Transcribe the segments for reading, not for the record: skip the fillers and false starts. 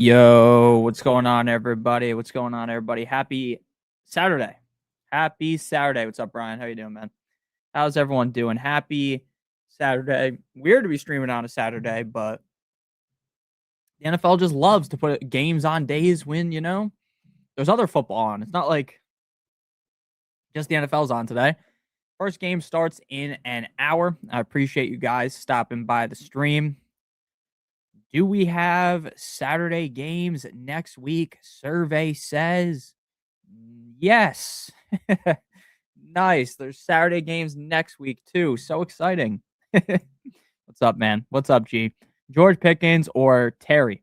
Yo, what's going on, everybody? What's going on, everybody? Happy Saturday. Happy Saturday. What's up, Brian? How you doing, man? How's everyone doing? Happy Saturday. Weird to be streaming on a Saturday, but the NFL just loves to put games on days when, there's other football on. It's not like just the NFL's on today. First game starts in an hour. I appreciate you guys stopping by the stream. Do we have Saturday games next week? Survey says yes. Nice. There's Saturday games next week too. So exciting. What's up, man? What's up, G? George Pickens or Terry?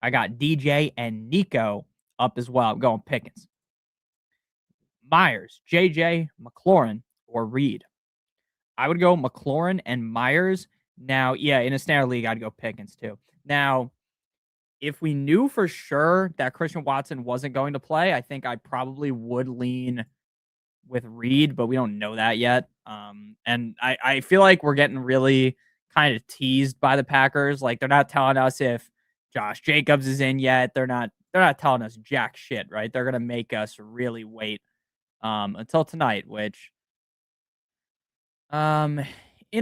I got DJ and Nico up as well. I'm going Pickens. Myers, JJ, McLaurin, or Reed? I would go McLaurin and Myers. Now, yeah, in a standard league, I'd go Pickens too. Now, if we knew for sure that Christian Watson wasn't going to play, I think I probably would lean with Reed, but we don't know that yet. And I feel like we're getting really kind of teased by the Packers. Like, they're not telling us if Josh Jacobs is in yet. They're not telling us jack shit, right? They're gonna make us really wait until tonight, which in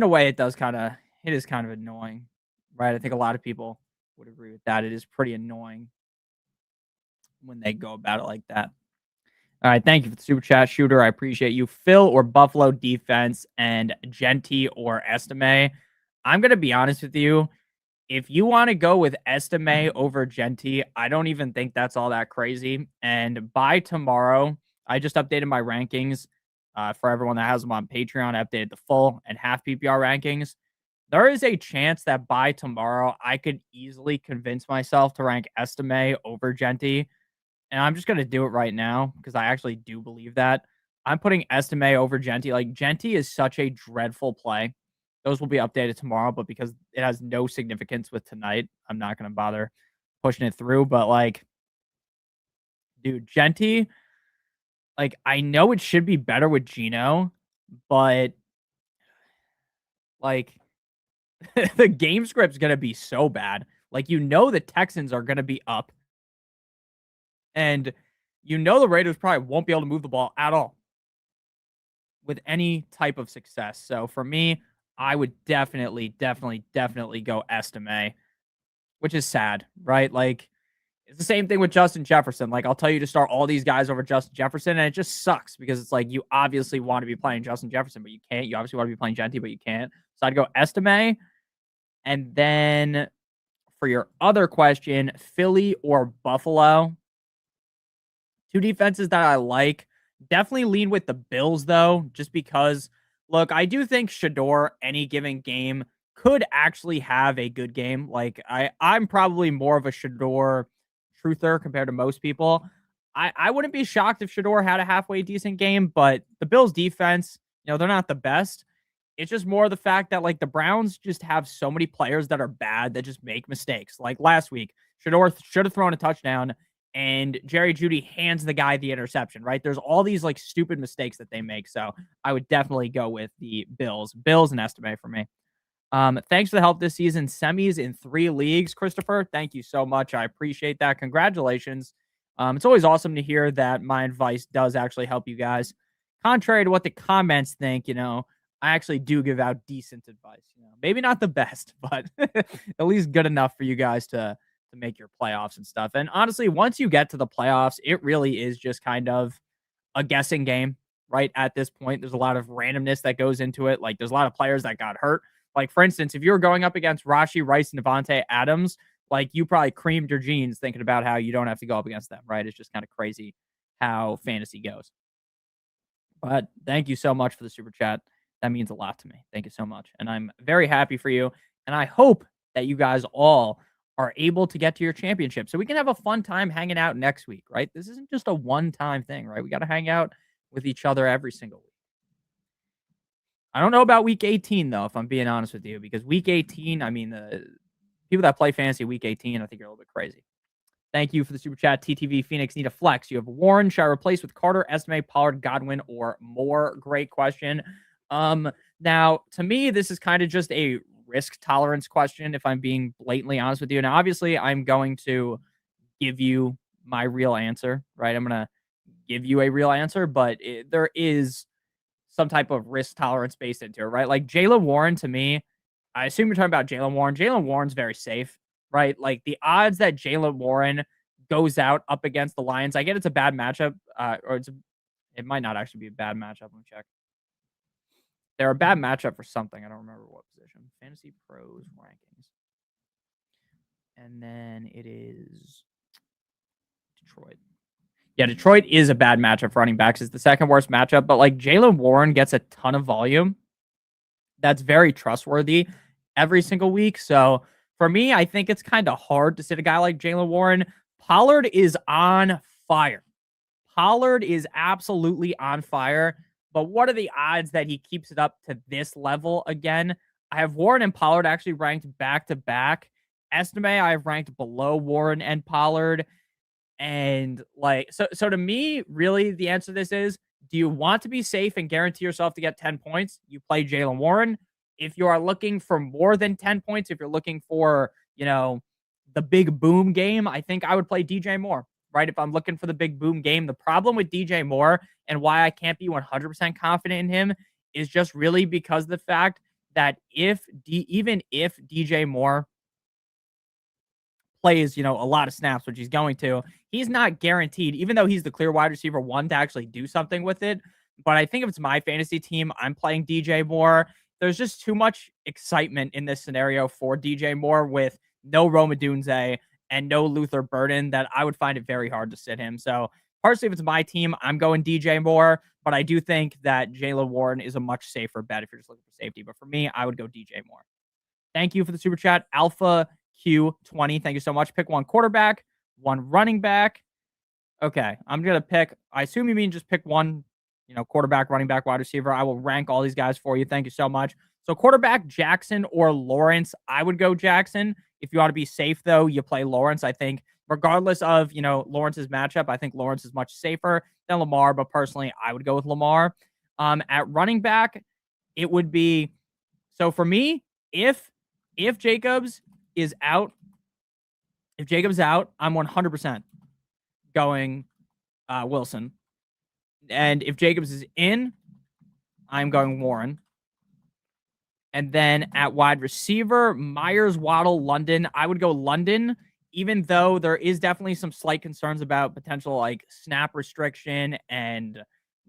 a way it is kind of annoying, right? I think a lot of people would agree with that. It is pretty annoying when they go about it like that. All right, thank you for the super chat, Shooter. I appreciate you. Phil or Buffalo defense, and Genty or Estime. I'm going to be honest with you. If you want to go with Estime over Genty, I don't even think that's all that crazy. And by tomorrow, I just updated my rankings for everyone that has them on Patreon. I updated the full and half PPR rankings. There is a chance that by tomorrow, I could easily convince myself to rank Estime over Genty. And I'm just going to do it right now because I actually do believe that. I'm putting Estime over Genty. Like, Genty is such a dreadful play. Those will be updated tomorrow, but because it has no significance with tonight, I'm not going to bother pushing it through. But, like, dude, Genty, like, I know it should be better with Geno, but, like, the game script's going to be so bad. Like, the Texans are going to be up. And the Raiders probably won't be able to move the ball at all with any type of success. So for me, I would definitely go Estime, which is sad, right? Like, it's the same thing with Justin Jefferson. Like, I'll tell you to start all these guys over Justin Jefferson, and it just sucks because it's like you obviously want to be playing Justin Jefferson, but you can't. You obviously want to be playing Genty, but you can't. So I'd go Estime. And then for your other question, Philly or Buffalo? Two defenses that I like. Definitely lean with the Bills, though, just because, look, I do think Shador, any given game, could actually have a good game. Like, I'm probably more of a Shador truther compared to most people. I wouldn't be shocked if Shador had a halfway decent game, but the Bills defense, they're not the best. It's just more the fact that, like, the Browns just have so many players that are bad that just make mistakes. Like last week, Shador should have thrown a touchdown, and Jerry Jeudy hands the guy the interception, right? There's all these, like, stupid mistakes that they make. So I would definitely go with the Bills. Bills and Estime for me. Thanks for the help this season. Semis in 3 leagues, Christopher. Thank you so much. I appreciate that. Congratulations. It's always awesome to hear that my advice does actually help you guys. Contrary to what the comments think, I actually do give out decent advice. Maybe not the best, but at least good enough for you guys to make your playoffs and stuff. And honestly, once you get to the playoffs, it really is just kind of a guessing game, right? At this point, there's a lot of randomness that goes into it. Like, there's a lot of players that got hurt. Like, for instance, if you're going up against Rashi Rice and Devontae Adams, like, you probably creamed your jeans thinking about how you don't have to go up against them, right? It's just kind of crazy how fantasy goes. But thank you so much for the super chat. That means a lot to me. Thank you so much. And I'm very happy for you. And I hope that you guys all are able to get to your championship so we can have a fun time hanging out next week, right? This isn't just a one-time thing, right? We got to hang out with each other every single week. I don't know about week 18, though, if I'm being honest with you, because week 18, I mean, the people that play fantasy week 18, I think you're a little bit crazy. Thank you for the super chat. TTV Phoenix need a flex. You have Warren. Should I replace with Carter, Estime, Pollard, Godwin, or more? Great question. Now, to me, this is kind of just a risk tolerance question, if I'm being blatantly honest with you. Now, obviously, I'm going to give you my real answer, right? I'm going to give you a real answer, but there is some type of risk tolerance based into it, right? Like Jaylen Warren to me, I assume you're talking about Jaylen Warren. Jaylen Warren's very safe, right? Like the odds that Jaylen Warren goes out up against the Lions, I get it's a bad matchup, it might not actually be a bad matchup. Let me check. They're a bad matchup for something. I don't remember what position. Fantasy Pros rankings. And then it is Detroit. Yeah, Detroit is a bad matchup for running backs. It's the second worst matchup, but like Jaylen Warren gets a ton of volume. That's very trustworthy every single week. So for me, I think it's kind of hard to sit a guy like Jaylen Warren. Pollard is on fire. Pollard is absolutely on fire. But what are the odds that he keeps it up to this level again? I have Warren and Pollard actually ranked back to back. Estimate I have ranked below Warren and Pollard. And like, so to me, really, the answer to this is, do you want to be safe and guarantee yourself to get 10 points? You play Jaylen Warren. If you are looking for more than 10 points, if you're looking for, the big boom game, I think I would play DJ Moore, right? If I'm looking for the big boom game, the problem with DJ Moore and why I can't be 100% confident in him is just really because of the fact that even if DJ Moore plays, a lot of snaps, which he's going to, he's not guaranteed, even though he's the clear wide receiver one, to actually do something with it. But I think if it's my fantasy team, I'm playing DJ Moore. There's just too much excitement in this scenario for DJ Moore with no Rome Odunze and no Luther Burden that I would find it very hard to sit him. So partially, if it's my team, I'm going DJ Moore, but I do think that Jaylen Warren is a much safer bet if you're just looking for safety. But for me, I would go DJ Moore. Thank you for the super chat, Alpha Q20. Thank you so much. Pick one quarterback, one running back. Okay, I'm going to pick, I assume you mean just pick one, quarterback, running back, wide receiver. I will rank all these guys for you. Thank you so much. So quarterback, Jackson or Lawrence. I would go Jackson. If you want to be safe, though, you play Lawrence. I think regardless of, Lawrence's matchup, I think Lawrence is much safer than Lamar, but personally, I would go with Lamar. At running back, it would be, so for me, if Jacobs is out, I'm 100% going Wilson. And if Jacobs is in, I'm going Warren. And then at wide receiver, Myers, Waddle, London. I would go London, even though there is definitely some slight concerns about potential like snap restriction and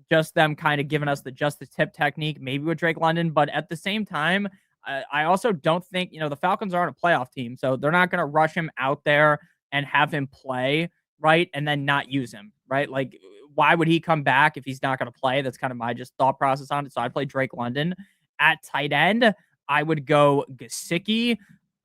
just them kind of giving us the just the tip technique, maybe with Drake London. But at the same time, I also don't think, the Falcons aren't a playoff team, so they're not going to rush him out there and have him play, right, and then not use him, right? Like, why would he come back if he's not going to play? That's kind of my just thought process on it. So I'd play Drake London. At tight end, I would go Gesicki.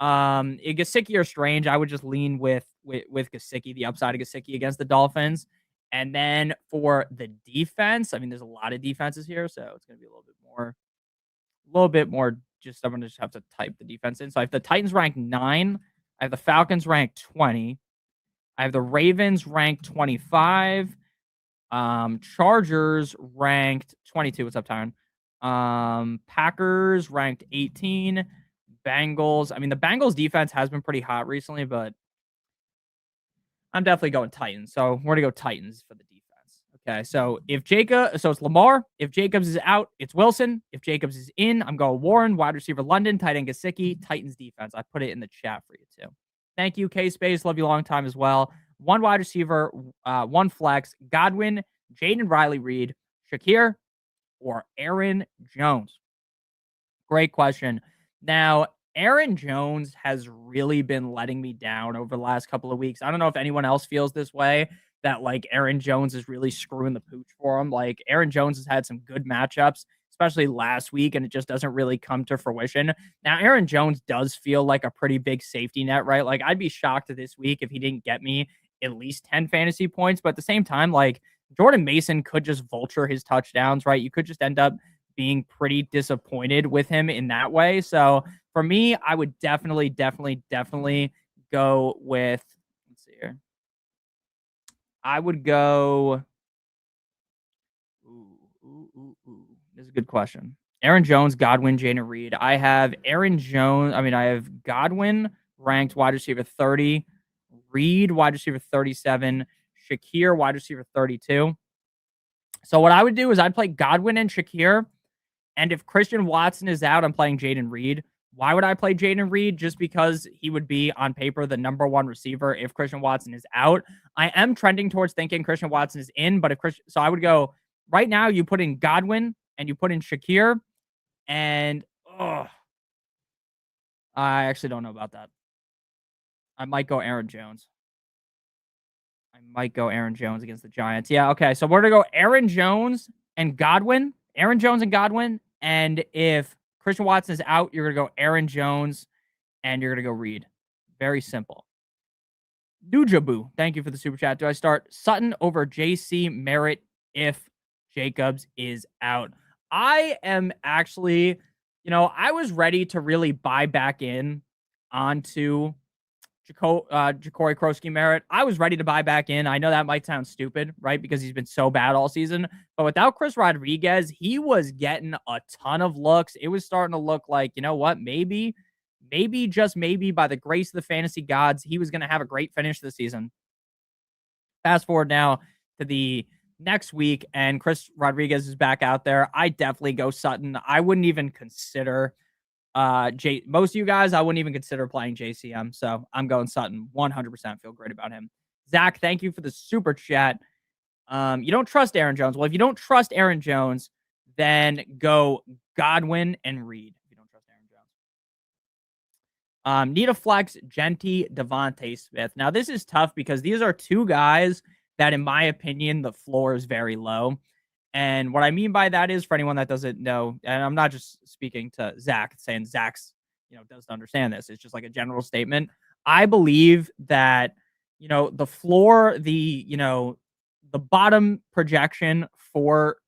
Gesicki or Strange, I would just lean with Gesicki, the upside of Gesicki against the Dolphins. And then for the defense, I mean, there's a lot of defenses here, so it's going to be a little bit more. Just I'm going to just have to type the defense in. So I have the Titans ranked 9. I have the Falcons ranked 20. I have the Ravens ranked 25. Chargers ranked 22. What's up, Tyron? Packers ranked 18. Bengals. I mean, the Bengals defense has been pretty hot recently, but I'm definitely going Titans. So we're going to go Titans for the defense. Okay, so it's Lamar. If Jacobs is out, it's Wilson. If Jacobs is in, I'm going Warren, wide receiver London, tight end Gesicki, Titans defense. I put it in the chat for you too. Thank you, K-Space. Love you a long time as well. One wide receiver, one flex, Godwin, Jaden Riley Reed, Shakir, or Aaron Jones. Great question. Now, Aaron Jones has really been letting me down over the last couple of weeks. I don't know if anyone else feels this way, that like Aaron Jones is really screwing the pooch for him. Like Aaron Jones has had some good matchups, especially last week, and it just doesn't really come to fruition. Now, Aaron Jones does feel like a pretty big safety net, right? Like I'd be shocked this week if he didn't get me at least 10 fantasy points, but at the same time, like Jordan Mason could just vulture his touchdowns, right? You could just end up being pretty disappointed with him in that way. So for me, I would definitely go with, let's see here. I would go. This is a good question. Aaron Jones, Godwin, Jaden Reed. I have Aaron Jones. I have Godwin ranked wide receiver 30, Reed, wide receiver 37, Shakir, wide receiver 32. So what I would do is I'd play Godwin and Shakir. And if Christian Watson is out, I'm playing Jaden Reed. Why would I play Jaden Reed? Just because he would be on paper the number one receiver if Christian Watson is out. I am trending towards thinking Christian Watson is in, but if Christian, so I would go right now. You put in Godwin and you put in Shakir, and I actually don't know about that. I might go Aaron Jones. Against the Giants. Yeah, okay. So we're going to go Aaron Jones and Godwin. And if Christian Watson is out, you're going to go Aaron Jones and you're going to go Reed. Very simple. Nujabu, thank you for the super chat. Do I start Sutton over JC Merritt if Jacobs is out? I am actually, I was ready to really buy back in onto Ja'Cory Krosky-Merritt. I was ready to buy back in. I know that might sound stupid, right? Because he's been so bad all season. But without Chris Rodriguez, he was getting a ton of looks. It was starting to look like, you know what? Maybe, just maybe, by the grace of the fantasy gods, he was going to have a great finish this season. Fast forward now to the next week, and Chris Rodriguez is back out there. I definitely go Sutton. I wouldn't even consider most of you guys, I wouldn't even consider playing JCM. So I'm going Sutton 100%. Feel great about him. Zach, thank you for the super chat. You don't trust Aaron Jones. Well, if you don't trust Aaron Jones, then go Godwin and Reed. If you don't trust Aaron Jones. Need a flex, Genty, Devontae Smith. Now, this is tough because these are two guys that, in my opinion, the floor is very low. And what I mean by that is, for anyone that doesn't know, and I'm not just speaking to Zach, saying Zach's, doesn't understand this. It's just like a general statement. I believe that, the floor, the bottom projection for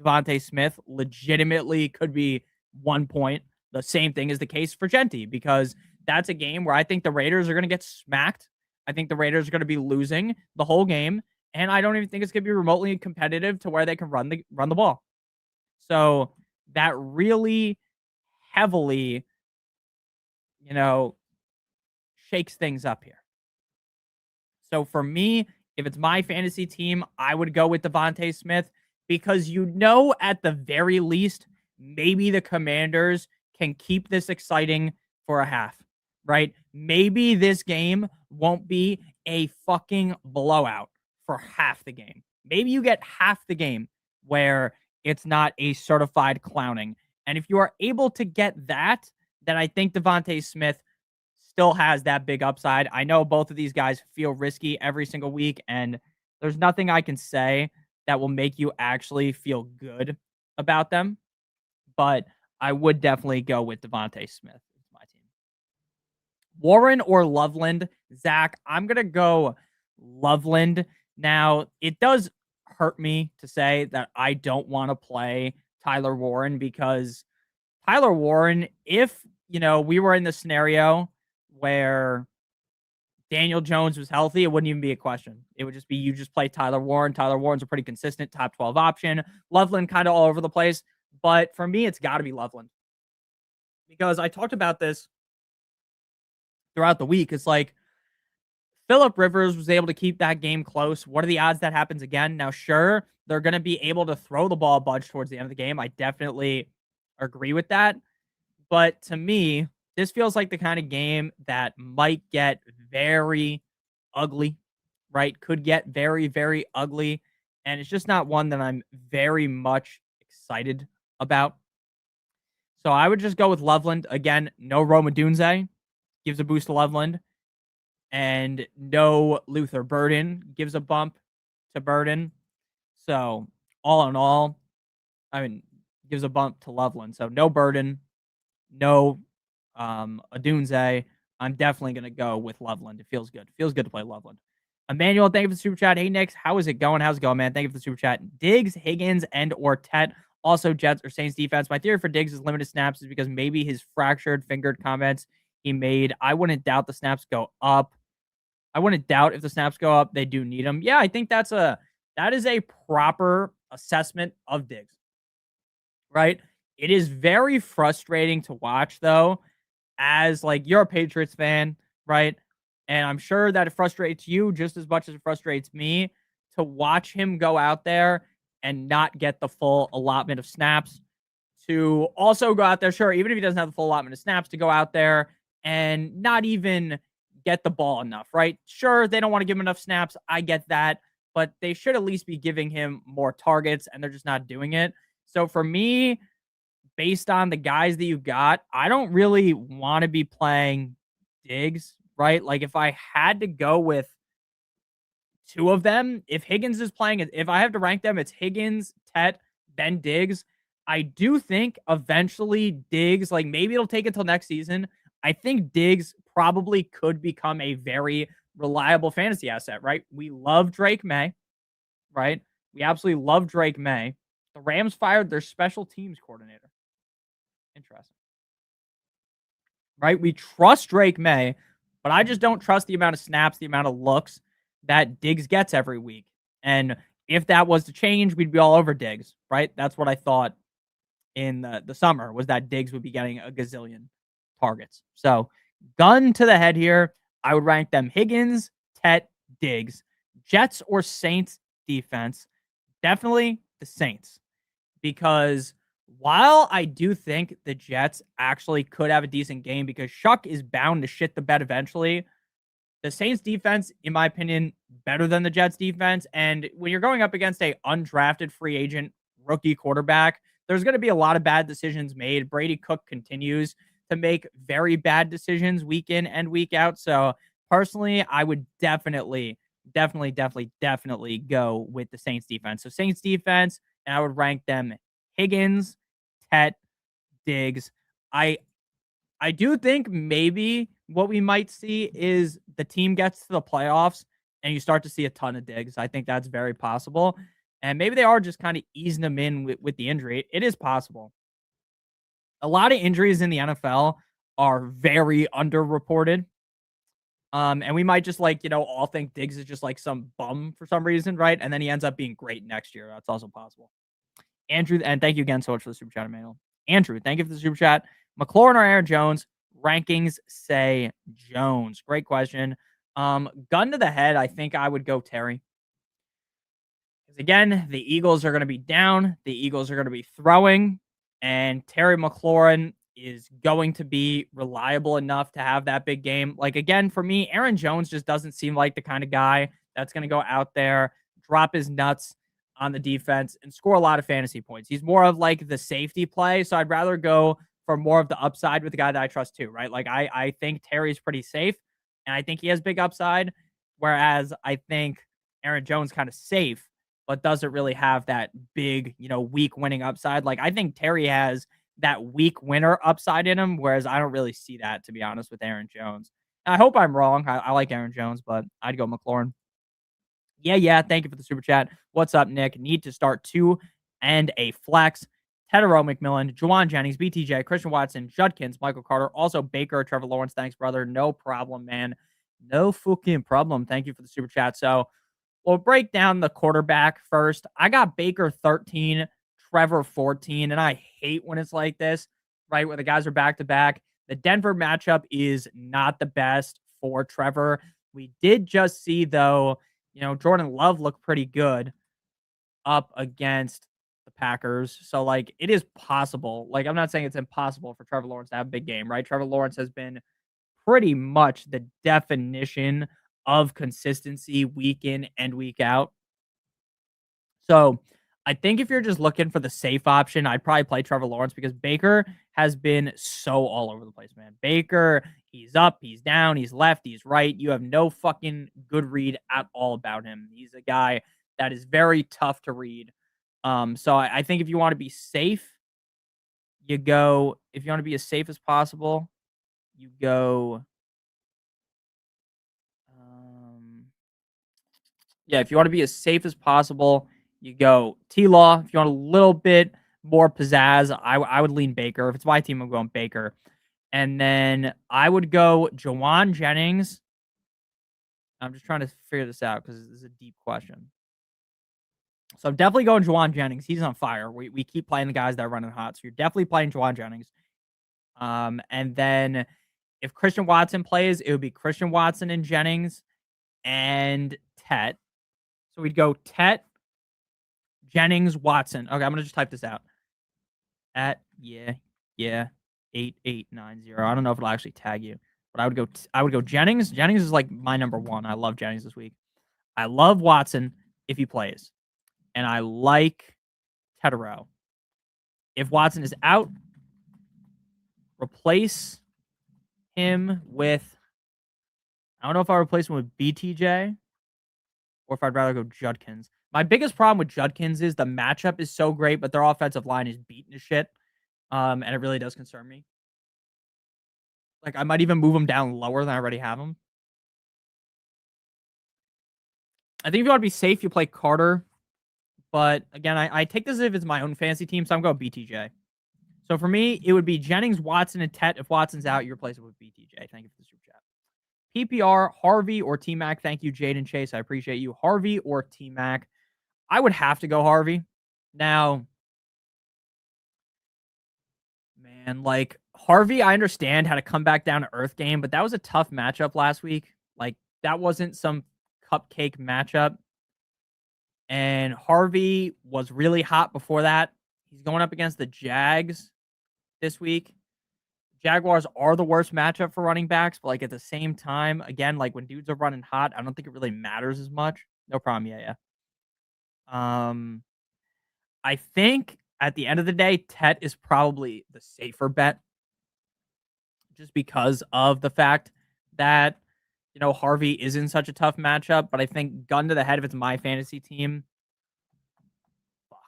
Devontae Smith legitimately could be 1 point. The same thing is the case for Genty, because that's a game where I think the Raiders are going to get smacked. I think the Raiders are going to be losing the whole game. And I don't even think it's going to be remotely competitive to where they can run the ball. So that really heavily, shakes things up here. So for me, if it's my fantasy team, I would go with Devontae Smith, because at the very least, maybe the Commanders can keep this exciting for a half, right? Maybe this game won't be a fucking blowout for half the game. Maybe you get half the game where it's not a certified clowning. And if you are able to get that, then I think Devontae Smith still has that big upside. I know both of these guys feel risky every single week, and there's nothing I can say that will make you actually feel good about them. But I would definitely go with Devontae Smith as my team. Warren or Loveland? Zach, I'm going to go Loveland. Now, it does hurt me to say that I don't want to play Tyler Warren, because Tyler Warren, if, we were in the scenario where Daniel Jones was healthy, it wouldn't even be a question. It would just be, you just play Tyler Warren. Tyler Warren's a pretty consistent top 12 option. Loveland kind of all over the place. But for me, it's got to be Loveland, because I talked about this throughout the week. It's like, Phillip Rivers was able to keep that game close. What are the odds that happens again? Now, sure, they're going to be able to throw the ball a bunch towards the end of the game. I definitely agree with that. But to me, this feels like the kind of game that might get very ugly, right? Could get very, very ugly. And it's just not one that I'm very much excited about. So I would just go with Loveland. Again, no Roma Dunze. Gives a boost to Loveland. And no Luther Burden, gives a bump to Burden. So all in all, gives a bump to Loveland. So no Burden, no Adunze. I'm definitely going to go with Loveland. It feels good. It feels good to play Loveland. Emmanuel, thank you for the super chat. Hey, Nick, how is it going? How's it going, man? Thank you for the super chat. Diggs, Higgins, and or Tet. Also, Jets or Saints defense. My theory for Diggs is limited snaps is because maybe his fractured fingered comments he made. I wouldn't doubt the snaps go up. I wouldn't doubt if the snaps go up, they do need him. Yeah, I think that is a proper assessment of Diggs, right? It is very frustrating to watch, though, as like you're a Patriots fan, right? And I'm sure that it frustrates you just as much as it frustrates me to watch him go out there and not get the full allotment of snaps. To also go out there, sure, even if he doesn't have the full allotment of snaps, to go out there and not even get the ball enough, right? Sure, they don't want to give him enough snaps. I get that. But they should at least be giving him more targets, and they're just not doing it. So for me, based on the guys that you got, I don't really want to be playing Diggs, right? Like if I had to go with two of them, if Higgins is playing, if I have to rank them, it's Higgins, Tet, then Diggs. I do think eventually Diggs, like maybe it'll take until next season. I think Diggs probably could become a very reliable fantasy asset, right? We love Drake May, right? We absolutely love Drake May. The Rams fired their special teams coordinator. Interesting. Right? We trust Drake May, but I just don't trust the amount of snaps, the amount of looks that Diggs gets every week. And if that was to change, we'd be all over Diggs, right? That's what I thought in the summer, was that Diggs would be getting a gazillion targets. So, gun to the head here, I would rank them Higgins, Tet, Diggs, Jets or Saints defense. Definitely the Saints, because while I do think the Jets actually could have a decent game because Shuck is bound to shit the bed eventually, the Saints defense, in my opinion, better than the Jets defense. And when you're going up against a undrafted free agent rookie quarterback, there's going to be a lot of bad decisions made. Brady Cook continues to make very bad decisions week in and week out. So personally, I would definitely go with the Saints defense. So Saints defense, and I would rank them Higgins, Tet, Diggs. I do think maybe what we might see is the team gets to the playoffs and you start to see a ton of Diggs. I think that's very possible. And maybe they are just kind of easing them in with the injury. It is possible. A lot of injuries in the NFL are very underreported. And we might just all think Diggs is just like some bum for some reason, right? And then he ends up being great next year. That's also possible. Andrew, and thank you again so much for the super chat, Emmanuel. Andrew, thank you for the super chat. McLaurin or Aaron Jones? Rankings say Jones. Great question. Gun to the head, I think I would go Terry. Because again, the Eagles are going to be down. The Eagles are going to be throwing. And Terry McLaurin is going to be reliable enough to have that big game. Like, again, for me, Aaron Jones just doesn't seem like the kind of guy that's going to go out there, drop his nuts on the defense, and score a lot of fantasy points. He's more of like the safety play. So I'd rather go for more of the upside with the guy that I trust too, right? Like I think Terry's pretty safe and I think he has big upside. Whereas I think Aaron Jones kind of safe, but doesn't really have that big, week winning upside. Like I think Terry has that week winner upside in him, whereas I don't really see that, to be honest, with Aaron Jones. And I hope I'm wrong. I like Aaron Jones, but I'd go McLaurin. Yeah. Thank you for the super chat. What's up, Nick? Need to start 2 and a flex. Tedero McMillan, Juwan Jennings, BTJ, Christian Watson, Judkins, Michael Carter, also Baker, Trevor Lawrence. Thanks, brother. No problem, man. No fucking problem. Thank you for the super chat. So we'll break down the quarterback first. I got Baker 13, Trevor 14, and I hate when it's like this, right, where the guys are back to back. The Denver matchup is not the best for Trevor. We did just see, though, Jordan Love looked pretty good up against the Packers. So, like, it is possible. Like, I'm not saying it's impossible for Trevor Lawrence to have a big game, right? Trevor Lawrence has been pretty much the definition of consistency week in and week out. So, I think if you're just looking for the safe option, I'd probably play Trevor Lawrence because Baker has been so all over the place, man. Baker, he's up, he's down, he's left, he's right. You have no fucking good read at all about him. He's a guy that is very tough to read. So I think if you want to be safe, you go, if you want to be as safe as possible, you go, if you want to be as safe as possible, you go T-Law. If you want a little bit more pizzazz, I would lean Baker. If it's my team, I'm going Baker. And then I would go Juwan Jennings. I'm just trying to figure this out because this is a deep question. So I'm definitely going Juwan Jennings. He's on fire. We keep playing the guys that are running hot. So you're definitely playing Juwan Jennings. And then If Christian Watson plays, it would be Christian Watson and Jennings and Tet. So we'd go Tet, Jennings, Watson. Okay, I'm gonna just type this out. Yeah, 8890. I don't know if it'll actually tag you, but I would go Jennings. Jennings is like my number one. I love Jennings this week. I love Watson if he plays, and I like Tetero. If Watson is out, replace him with. I don't know if I replace him with BTJ or if I'd rather go Judkins. My biggest problem with Judkins is the matchup is so great, but their offensive line is beaten to shit. And it really does concern me. Like, I might even move him down lower than I already have him. I think if you want to be safe, you play Carter. But again, I take this as if it's my own fantasy team, so I'm going BTJ. So for me, it would be Jennings, Watson, and Tet. If Watson's out, you replace it with BTJ. Thank you for the super chat. PPR, Harvey or T-Mac. Thank you, Jaden Chase. I appreciate you. Harvey or T-Mac. I would have to go Harvey. Now, man, like Harvey, I understand how to come back down to earth game, but that was a tough matchup last week. Like, that wasn't some cupcake matchup. And Harvey was really hot before that. He's going up against the Jags this week. Jaguars are the worst matchup for running backs, but like at the same time, again, like when dudes are running hot, I don't think it really matters as much. No problem. Yeah. I think at the end of the day, Tet is probably the safer bet just because of the fact that, you know, Harvey is in such a tough matchup. But I think gun to the head, if it's my fantasy team, fuck.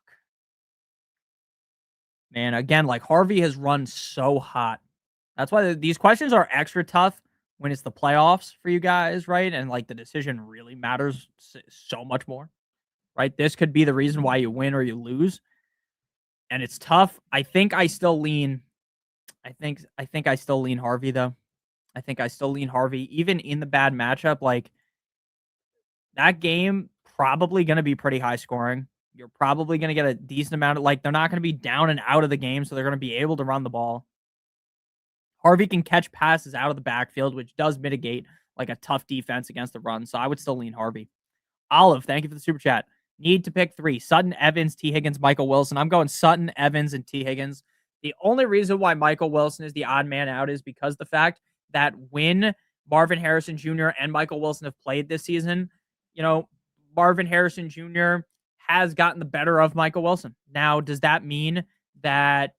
Man, again, like Harvey has run so hot. That's why these questions are extra tough when it's the playoffs for you guys, right? And like the decision really matters so much more, right? This could be the reason why you win or you lose. And it's tough. I think I still lean Harvey though. I think I still lean Harvey even in the bad matchup. Like that game probably going to be pretty high scoring. You're probably going to get a decent amount of like they're not going to be down and out of the game, so they're going to be able to run the ball. Harvey can catch passes out of the backfield, which does mitigate like a tough defense against the run. So I would still lean Harvey. Olive, thank you for the super chat. Need to pick 3. Sutton, Evans, T. Higgins, Michael Wilson. I'm going Sutton, Evans, and T. Higgins. The only reason why Michael Wilson is the odd man out is because the fact that when Marvin Harrison Jr. and Michael Wilson have played this season, you know, Marvin Harrison Jr. has gotten the better of Michael Wilson. Now, does that mean that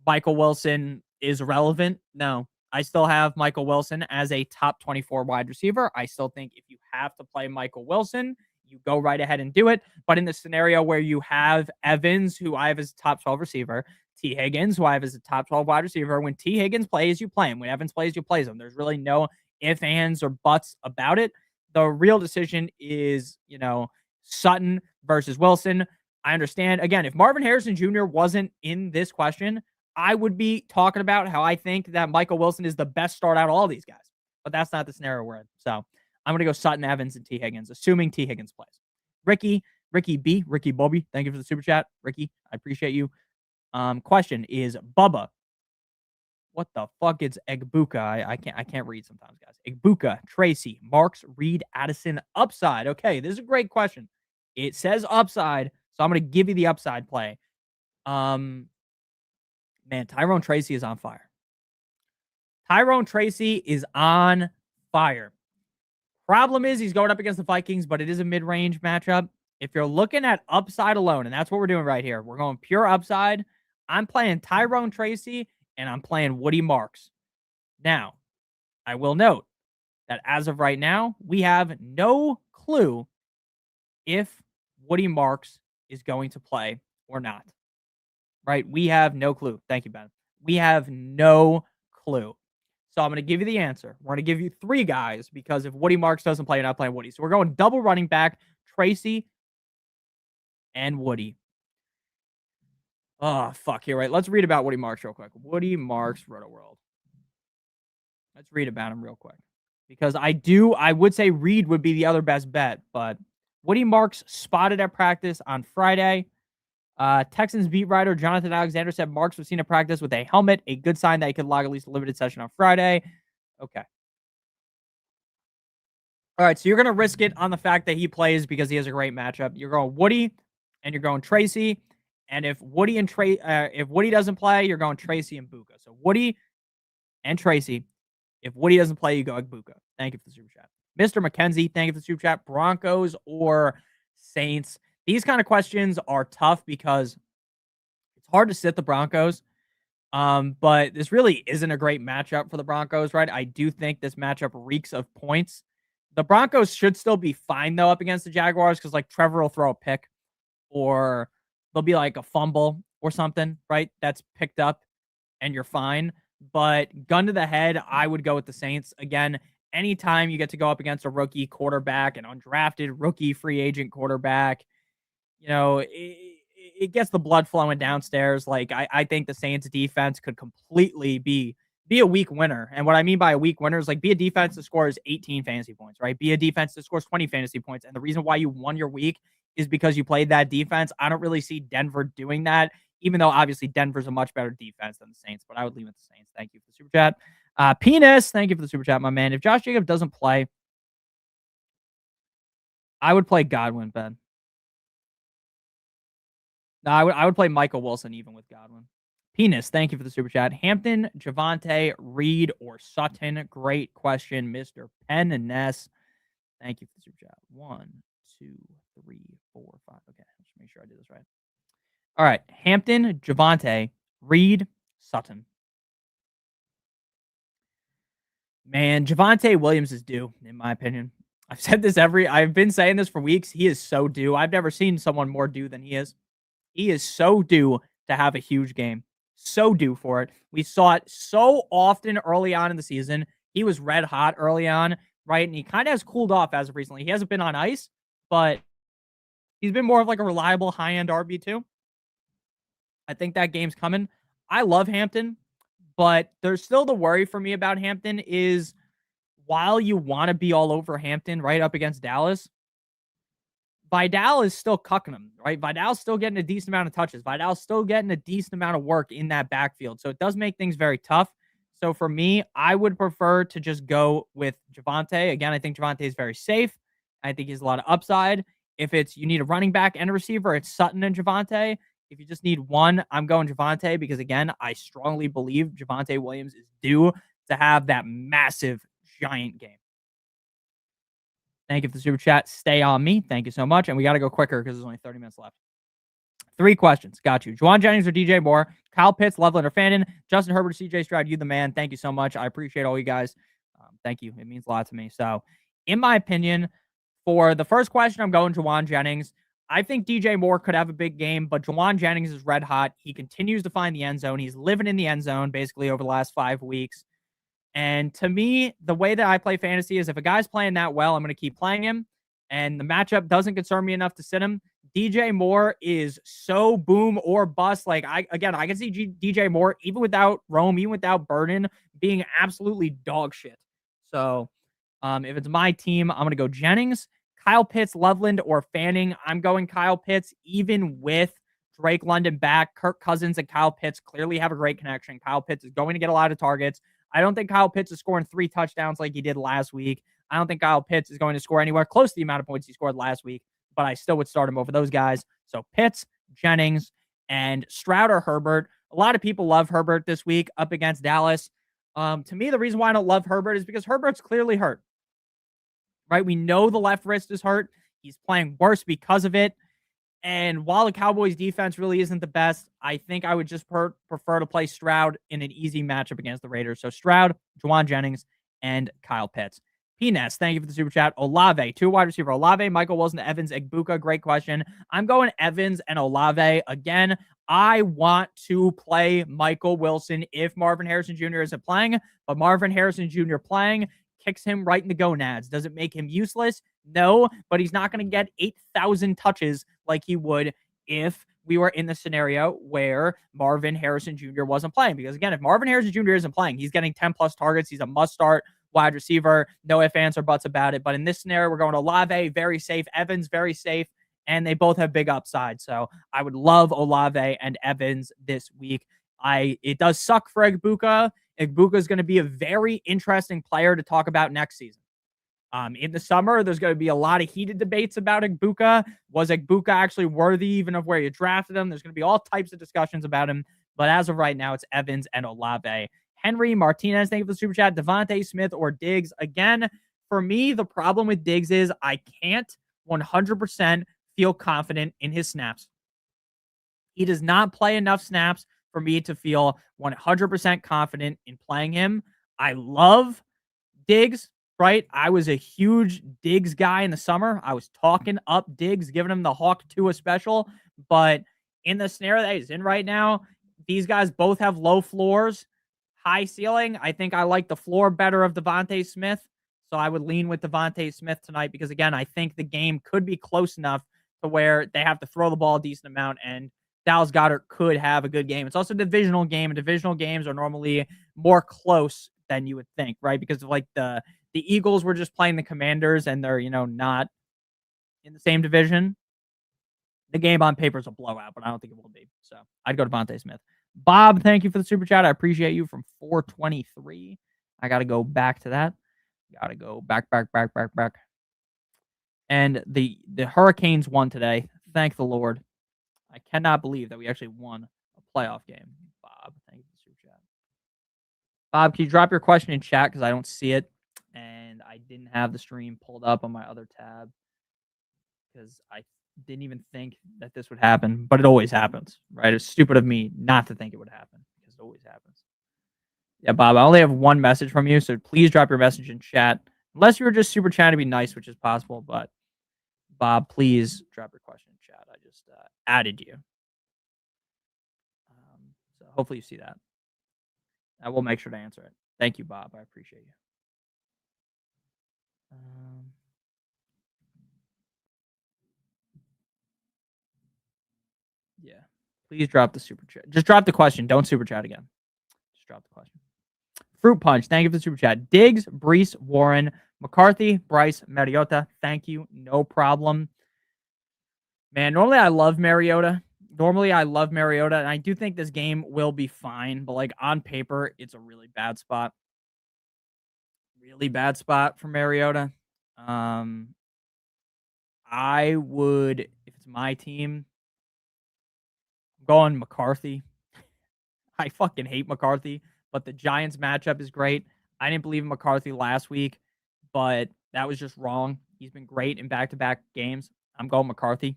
Michael Wilson is relevant? No. I still have Michael Wilson as a top 24 wide receiver. I still think if you have to play Michael Wilson, you go right ahead and do it. But in the scenario where you have Evans, who I have as a top 12 receiver, T. Higgins, who I have as a top 12 wide receiver, when T. Higgins plays, you play him. When Evans plays, you play him. There's really no ifs, ands, or buts about it. The real decision is, you know, Sutton versus Wilson. I understand. Again, if Marvin Harrison Jr. wasn't in this question, I would be talking about how I think that Michael Wilson is the best start out of all these guys. But that's not the scenario we're in. So I'm going to go Sutton, Evans, and T. Higgins, assuming T. Higgins plays. Ricky Bobby, thank you for the super chat. Ricky, I appreciate you. Question is Bubba. What the fuck is Egbuka? I can't read sometimes, guys. Egbuka, Tracy, Marks, Reed, Addison, upside. Okay, this is a great question. It says upside, so I'm going to give you the upside play. Man, Tyrone Tracy is on fire. Tyrone Tracy is on fire. Problem is he's going up against the Vikings, but it is a mid-range matchup. If you're looking at upside alone, and that's what we're doing right here, we're going pure upside. I'm playing Tyrone Tracy, and I'm playing Woody Marks. Now, I will note that as of right now, we have no clue if Woody Marks is going to play or not. Right? We have no clue. Thank you, Ben. We have no clue. So I'm going to give you the answer. We're going to give you 3 guys because if Woody Marks doesn't play, you're not playing Woody. So we're going double running back, Tracy and Woody. Oh, fuck. Here, right. Let's read about Woody Marks real quick. Woody Marks, Roto World. Let's read about him real quick. Because I would say Reed would be the other best bet, but Woody Marks spotted at practice on Friday. Texans beat writer Jonathan Alexander said Marks was seen at practice with a helmet, a good sign that he could log at least a limited session on Friday. Okay. All right, so you're gonna risk it on the fact that he plays because he has a great matchup. You're going Woody, and you're going Tracy. And if Woody doesn't play, you're going Tracy and Buka. So Woody and Tracy. If Woody doesn't play, you go Buka. Thank you for the super chat, Mr. McKenzie. Thank you for the super chat. Broncos or Saints? These kind of questions are tough because it's hard to sit the Broncos. But this really isn't a great matchup for the Broncos, right? I do think this matchup reeks of points. The Broncos should still be fine though up against the Jaguars because like Trevor will throw a pick or there'll be like a fumble or something, right? That's picked up and you're fine. But gun to the head, I would go with the Saints. Again, anytime you get to go up against a rookie quarterback, an undrafted rookie free agent quarterback, it gets the blood flowing downstairs. Like I think the Saints defense could completely be a weak winner. And what I mean by a weak winner is like be a defense that scores 18 fantasy points, right? Be a defense that scores 20 fantasy points. And the reason why you won your week is because you played that defense. I don't really see Denver doing that, even though obviously Denver's a much better defense than the Saints, but I would leave it the Saints. Thank you for the super chat. Penis, thank you for the super chat, my man. If Josh Jacobs doesn't play, I would play Godwin, Ben. No, I would play Michael Wilson even with Godwin. Penis, thank you for the super chat. Hampton, Javante, Reed, or Sutton? Great question, Mr. Penn and Ness. Thank you for the super chat. 1, 2, 3, 4, 5. Okay, let's make sure I did this right. All right, Hampton, Javante, Reed, Sutton. Man, Javante Williams is due, in my opinion. I've been saying this for weeks. He is so due. I've never seen someone more due than he is. He is so due to have a huge game. So due for it. We saw it so often early on in the season. He was red hot early on, right? And he kind of has cooled off as of recently. He hasn't been on ice, but he's been more of like a reliable high-end RB2. I think that game's coming. I love Hampton, but there's still the worry for me about Hampton is while you want to be all over Hampton right up against Dallas, Vidal is still cucking him, right? Vidal's still getting a decent amount of touches. Vidal's still getting a decent amount of work in that backfield. So it does make things very tough. So for me, I would prefer to just go with Javante. Again, I think Javante is very safe. I think he has a lot of upside. If it's you need a running back and a receiver, it's Sutton and Javante. If you just need one, I'm going Javante because, again, I strongly believe Javante Williams is due to have that massive, giant game. Thank you for the super chat. Stay on me. Thank you so much. And we got to go quicker because there's only 30 minutes left. 3 questions. Got you. Juwan Jennings or DJ Moore? Kyle Pitts, Loveland or Fannin? Justin Herbert, CJ Stroud, you the man. Thank you so much. I appreciate all you guys. Thank you. It means a lot to me. So, in my opinion, for the first question, I'm going Juwan Jennings. I think DJ Moore could have a big game, but Juwan Jennings is red hot. He continues to find the end zone. He's living in the end zone basically over the last 5 weeks. And to me, the way that I play fantasy is if a guy's playing that well, I'm going to keep playing him. And the matchup doesn't concern me enough to sit him. DJ Moore is so boom or bust. Like, I can see DJ Moore, even without Rome, even without Burden, being absolutely dog shit. So if it's my team, I'm going to go Jennings, Kyle Pitts, Loveland, or Fanning. I'm going Kyle Pitts, even with Drake London back. Kirk Cousins and Kyle Pitts clearly have a great connection. Kyle Pitts is going to get a lot of targets. I don't think Kyle Pitts is scoring 3 touchdowns like he did last week. I don't think Kyle Pitts is going to score anywhere close to the amount of points he scored last week, but I still would start him over those guys. So Pitts, Jennings, and Stroud or Herbert. A lot of people love Herbert this week up against Dallas. To me, the reason why I don't love Herbert is because Herbert's clearly hurt, right? We know the left wrist is hurt. He's playing worse because of it. And while the Cowboys defense really isn't the best, I think I would just prefer to play Stroud in an easy matchup against the Raiders. So Stroud, Juwan Jennings, and Kyle Pitts. P-Ness, thank you for the super chat. Olave, 2 wide receiver. Olave, Michael Wilson, Evans, Egbuka. Great question. I'm going Evans and Olave. Again, I want to play Michael Wilson if Marvin Harrison Jr. isn't playing, but Marvin Harrison Jr. playing kicks him right in the gonads. Does it make him useless? No, but he's not going to get 8,000 touches like he would if we were in the scenario where Marvin Harrison Jr. wasn't playing. Because again, if Marvin Harrison Jr. isn't playing, he's getting 10 plus targets. He's a must start wide receiver. No ifs, ands, or buts about it. But in this scenario, we're going to Olave, very safe. Evans, very safe. And they both have big upside. So I would love Olave and Evans this week. It does suck for Egbuka Igbokwe is going to be a very interesting player to talk about next season. In the summer, there's going to be a lot of heated debates about Igbokwe. Was Igbokwe actually worthy even of where you drafted him? There's going to be all types of discussions about him. But as of right now, it's Evans and Olave. Henry Martinez, thank you for the super chat. Devontae Smith or Diggs. Again, for me, the problem with Diggs is I can't 100% feel confident in his snaps. He does not play enough snaps for me to feel 100% confident in playing him. I love Diggs, right? I was a huge Diggs guy in the summer. I was talking up Diggs, giving him the Hawk 2 special. But in the scenario that he's in right now, these guys both have low floors, high ceiling. I think I like the floor better of Devontae Smith. So I would lean with Devontae Smith tonight because, again, I think the game could be close enough to where they have to throw the ball a decent amount, and Dallas Goedert could have a good game. It's also a divisional game, and divisional games are normally more close than you would think, right? Because of like the Eagles were just playing the Commanders, and they're, not in the same division. The game on paper is a blowout, but I don't think it will be. So I'd go to Devontae Smith. Bob, thank you for the super chat. I appreciate you from 423. I got to go back to that. Got to go back. And the Hurricanes won today. Thank the Lord. I cannot believe that we actually won a playoff game. Bob, thank you for the super chat. Bob, can you drop your question in chat because I don't see it, and I didn't have the stream pulled up on my other tab because I didn't even think that this would happen, but it always happens, right? It's stupid of me not to think it would happen because it always happens. Yeah, Bob, I only have one message from you, so please drop your message in chat. Unless you were just super chatting to be nice, which is possible, but Bob, please drop your question in chat. I just added you. So hopefully you see that. I will make sure to answer it. Thank you, Bob. I appreciate you. Yeah. Please drop the super chat. Just drop the question. Don't super chat again. Just drop the question. Fruit Punch, thank you for the super chat. Diggs, Brees, Warren, McCarthy, Bryce, Mariota, thank you. No problem. Man, normally I love Mariota. And I do think this game will be fine. But, like, on paper, it's a really bad spot. Really bad spot for Mariota. I would, if it's my team, I'm going McCarthy. I fucking hate McCarthy, but the Giants matchup is great. I didn't believe in McCarthy last week, but that was just wrong. He's been great in back-to-back games. I'm going McCarthy.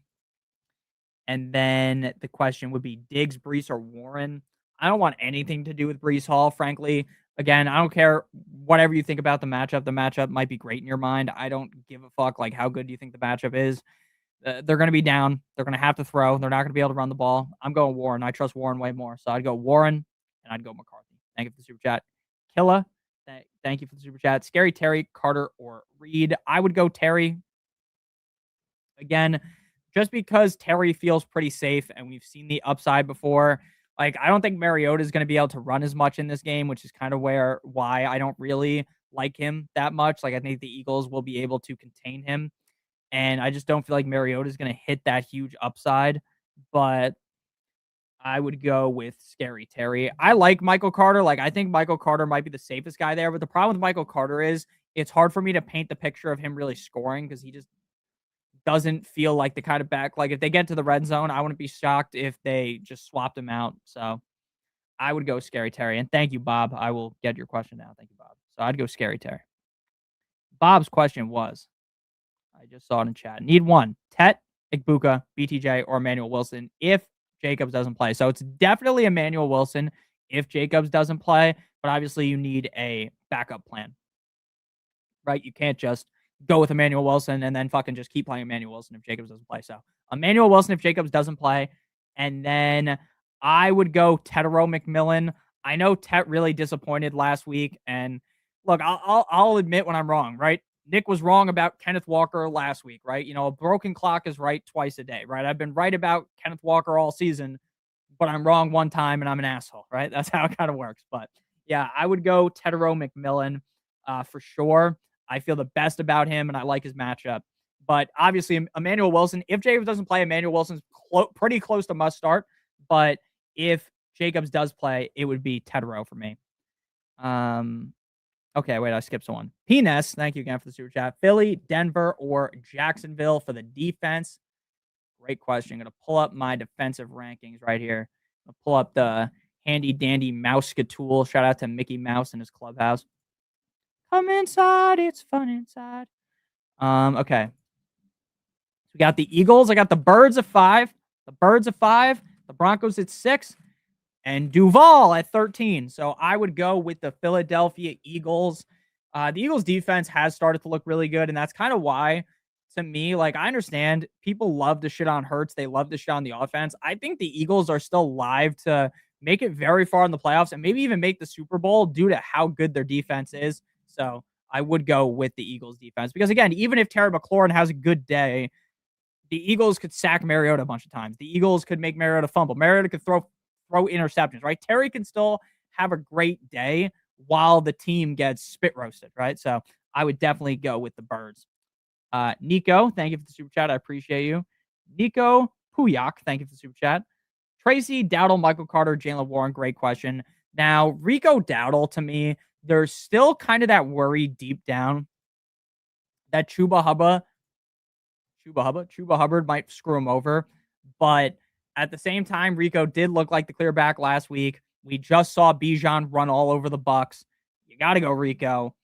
And then the question would be Diggs, Brees, or Warren. I don't want anything to do with Brees Hall, frankly. Again, I don't care whatever you think about the matchup. The matchup might be great in your mind. I don't give a fuck. Like, how good do you think the matchup is? They're going to be down. They're going to have to throw. They're not going to be able to run the ball. I'm going Warren. I trust Warren way more. So I'd go Warren, and I'd go McCarthy. Thank you for the super chat. Killa, thank you for the super chat. Scary Terry, Carter, or Reed. I would go Terry. Again, just because Terry feels pretty safe and we've seen the upside before. Like, I don't think Mariota is going to be able to run as much in this game, which is kind of why I don't really like him that much. Like, I think the Eagles will be able to contain him. And I just don't feel like Mariota is going to hit that huge upside. But I would go with Scary Terry. I like Michael Carter. Like, I think Michael Carter might be the safest guy there. But the problem with Michael Carter is it's hard for me to paint the picture of him really scoring because he just doesn't feel like the kind of back. Like, if they get to the red zone, I wouldn't be shocked if they just swapped him out. So I would go Scary Terry. And thank you, Bob. I will get your question now. Thank you, Bob. So I'd go Scary Terry. Bob's question was, I just saw it in chat. Need one. Tet, Igbokwe, BTJ, or Emmanuel Wilson if Jacobs doesn't play. So it's definitely Emmanuel Wilson if Jacobs doesn't play. But obviously you need a backup plan, right? You can't just go with Emmanuel Wilson and then fucking just keep playing Emmanuel Wilson if Jacobs doesn't play. So Emmanuel Wilson if Jacobs doesn't play. And then I would go Tetero McMillan. I know Tet really disappointed last week. And look, I'll admit when I'm wrong, right? Nick was wrong about Kenneth Walker last week, right? A broken clock is right twice a day, right? I've been right about Kenneth Walker all season, but I'm wrong one time and I'm an asshole, right? That's how it kind of works. But yeah, I would go Tetero McMillan for sure. I feel the best about him, and I like his matchup. But obviously, Emmanuel Wilson, if Jacobs doesn't play, Emmanuel Wilson's pretty close to must start. But if Jacobs does play, it would be Tetero for me. Okay, wait, I skipped someone. Penis, thank you again for the super chat. Philly, Denver, or Jacksonville for the defense? Great question. I'm going to pull up my defensive rankings right here. I'll pull up the handy dandy mouse tool. Shout out to Mickey Mouse and his clubhouse. Come inside, it's fun inside. Okay. We got the Eagles. I got the Birds at 5. The Birds at 5. The Broncos at 6. And Duval at 13. So I would go with the Philadelphia Eagles. The Eagles defense has started to look really good, and that's kind of why, to me, like, I understand people love to shit on Hurts. They love to shit on the offense. I think the Eagles are still live to make it very far in the playoffs and maybe even make the Super Bowl due to how good their defense is. So I would go with the Eagles defense because, again, even if Terry McLaurin has a good day, the Eagles could sack Mariota a bunch of times. The Eagles could make Mariota fumble. Mariota could throw interceptions, right? Terry can still have a great day while the team gets spit roasted, right? So I would definitely go with the Birds. Nico, thank you for the super chat. I appreciate you. Nico Puyak, thank you for the super chat. Tracy, Dowdle, Michael Carter, Jalen Warren, great question. Now, Rico Dowdle, to me, there's still kind of that worry deep down that Chuba Hubbard might screw him over. But at the same time, Rico did look like the clear back last week. We just saw Bijan run all over the Bucks. You got to go Rico.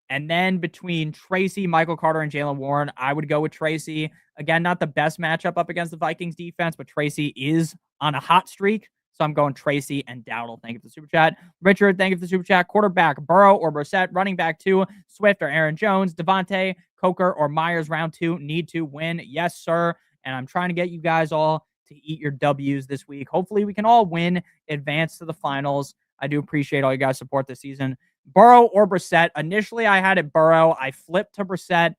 And then between Tracy, Michael Carter, and Jalen Warren, I would go with Tracy. Again, not the best matchup up against the Vikings defense, but Tracy is on a hot streak. So I'm going Tracy and Dowdle. Thank you for the super chat. Richard, thank you for the super chat. Quarterback, Burrow or Brissett. Running back 2, Swift or Aaron Jones. Devontae, Coker, or Myers, round 2. Need to win. Yes, sir. And I'm trying to get you guys all to eat your W's this week. Hopefully we can all win, advance to the finals. I do appreciate all you guys' support this season. Burrow or Brissett. Initially, I had it Burrow. I flipped to Brissett.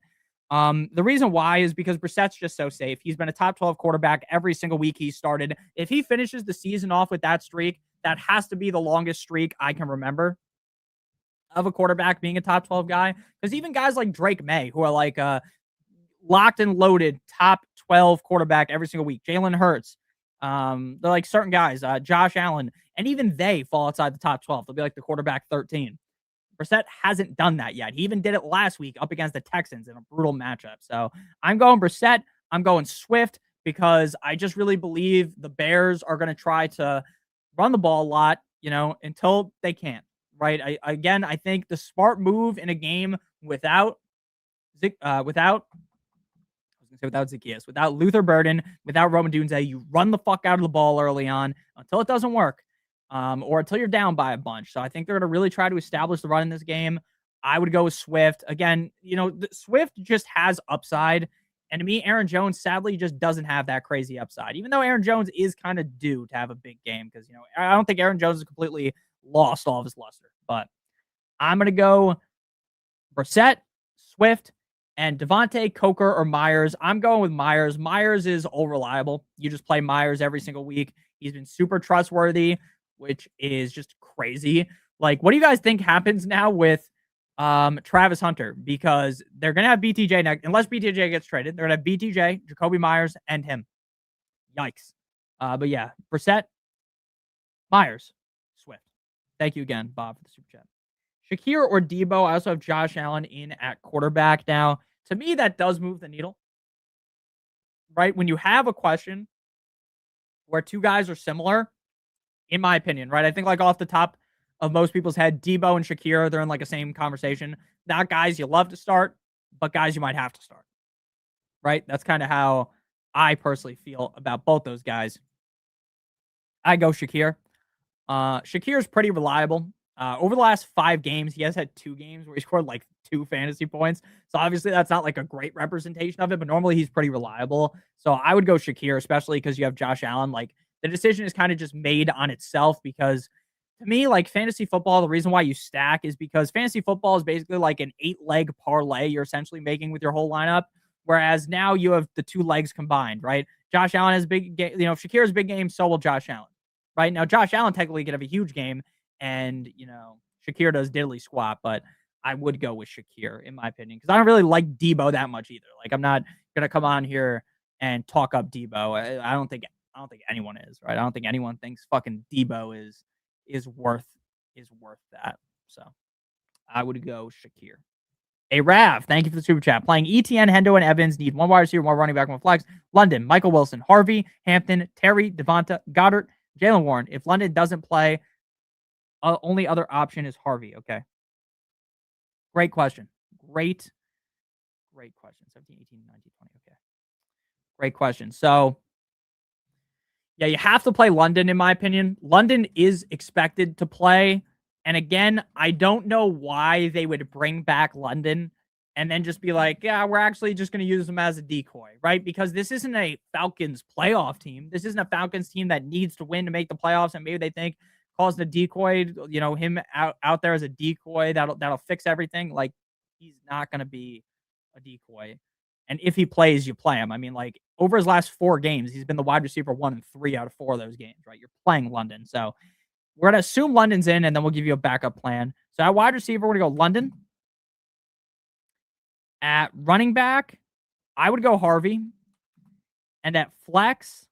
The reason why is because Brissett's just so safe. He's been a top 12 quarterback every single week he started. If he finishes the season off with that streak, that has to be the longest streak I can remember of a quarterback being a top 12 guy. Because even guys like Drake May, who are like locked and loaded top 12 quarterback every single week. Jalen Hurts. They're like certain guys, Josh Allen, and even they fall outside the top 12. They'll be like the quarterback 13. Brissett hasn't done that yet. He even did it last week up against the Texans in a brutal matchup. So I'm going Brissett. I'm going Swift because I just really believe the Bears are going to try to run the ball a lot, until they can't. Right? I think the smart move in a game without Zacchaeus, without Luther Burden, without Roman Dunze, you run the fuck out of the ball early on until it doesn't work. Or until you're down by a bunch. So I think they're going to really try to establish the run in this game. I would go with Swift. Again, Swift just has upside. And to me, Aaron Jones, sadly, just doesn't have that crazy upside. Even though Aaron Jones is kind of due to have a big game. Because, I don't think Aaron Jones has completely lost all of his luster. But I'm going to go Brissett, Swift, and Devontae, Coker, or Myers. I'm going with Myers. Myers is all reliable. You just play Myers every single week. He's been super trustworthy, which is just crazy. Like, what do you guys think happens now with Travis Hunter? Because they're going to have BTJ next. Unless BTJ gets traded, they're going to have BTJ, Jacoby Myers, and him. Yikes. But yeah, Brissett, Myers, Swift. Thank you again, Bob, for the super chat. Shakir or Debo. I also have Josh Allen in at quarterback. Now, to me, that does move the needle. Right? When you have a question where two guys are similar, in my opinion, right? I think like off the top of most people's head, Debo and Shakir, they're in like a same conversation. Not guys you love to start, but guys you might have to start. Right? That's kind of how I personally feel about both those guys. I go Shakir. Shakir's pretty reliable. Over the last 5 games, he has had 2 games where he scored like 2 fantasy points. So obviously that's not like a great representation of it, but normally he's pretty reliable. So I would go Shakir, especially because you have Josh Allen. Like, the decision is kind of just made on itself because to me, like fantasy football, the reason why you stack is because fantasy football is basically like an 8-leg parlay you're essentially making with your whole lineup. Whereas now you have the 2 legs combined, right? Josh Allen has big game. If Shakir has a big game, so will Josh Allen, right? Now, Josh Allen technically could have a huge game and, Shakir does diddly squat, but I would go with Shakir in my opinion because I don't really like Debo that much either. Like, I'm not going to come on here and talk up Debo. I don't think anyone is, right? I don't think anyone thinks fucking Debo is worth that. So I would go Shakir. A Rav, thank you for the super chat. Playing ETN, Hendo, and Evans. Need one wide receiver, one running back, one flex. London, Michael Wilson, Harvey, Hampton, Terry, Devonta, Goddard, Jalen Warren. If London doesn't play, only other option is Harvey. Okay. Great question. Great question. 17, 18, 19, 20. Okay. Great question. So, yeah, you have to play London, in my opinion. London is expected to play. And again, I don't know why they would bring back London and then just be like, yeah, we're actually just going to use them as a decoy, right? Because this isn't a Falcons playoff team. This isn't a Falcons team that needs to win to make the playoffs. And maybe they think causing a decoy, him out there as a decoy, that'll fix everything. Like, he's not going to be a decoy. And if he plays, you play him. I mean, like, over his last 4 games, he's been the wide receiver 1 in 3 out of 4 of those games, right? You're playing London. So we're going to assume London's in, and then we'll give you a backup plan. So at wide receiver, we're going to go London. At running back, I would go Harvey. And at flex,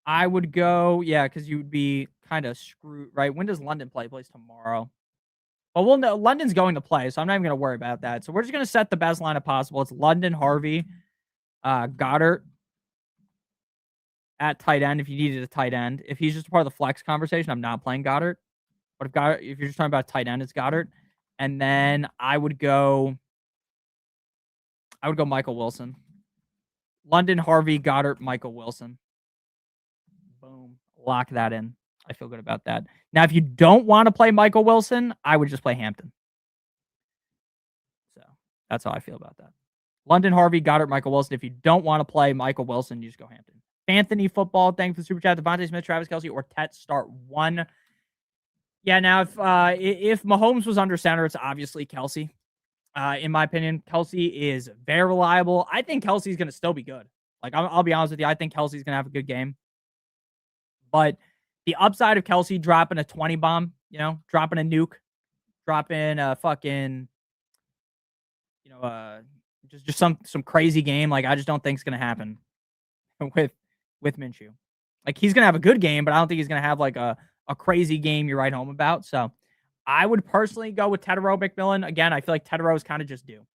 I would go, because you would be kind of screwed, right? When does London play? Plays tomorrow. Well, we'll know London's going to play, so I'm not even going to worry about that. So we're just going to set the best lineup possible. It's London, Harvey, Goddard at tight end if you needed a tight end. If he's just a part of the flex conversation, I'm not playing Goddard. But if you're just talking about tight end, it's Goddard. And then I would go Michael Wilson. London, Harvey, Goddard, Michael Wilson. Boom. Lock that in. I feel good about that. Now, if you don't want to play Michael Wilson, I would just play Hampton. So that's how I feel about that. London, Harvey, Goddard, Michael Wilson. If you don't want to play Michael Wilson, you just go Hampton. Anthony Football, thanks for the super chat. Devontae Smith, Travis Kelce, or Tet start 1. Yeah, now if Mahomes was under center, it's obviously Kelce. In my opinion, Kelce is very reliable. I think Kelce's going to still be good. Like, I'll be honest with you. I think Kelce's going to have a good game. But the upside of Kelce dropping a 20 bomb, dropping a nuke, dropping a fucking, just some crazy game. Like, I just don't think it's going to happen with Minshew. Like, he's going to have a good game, but I don't think he's going to have like a crazy game you write home about. So I would personally go with Tetero McMillan. Again, I feel like Tetero is kind of just due.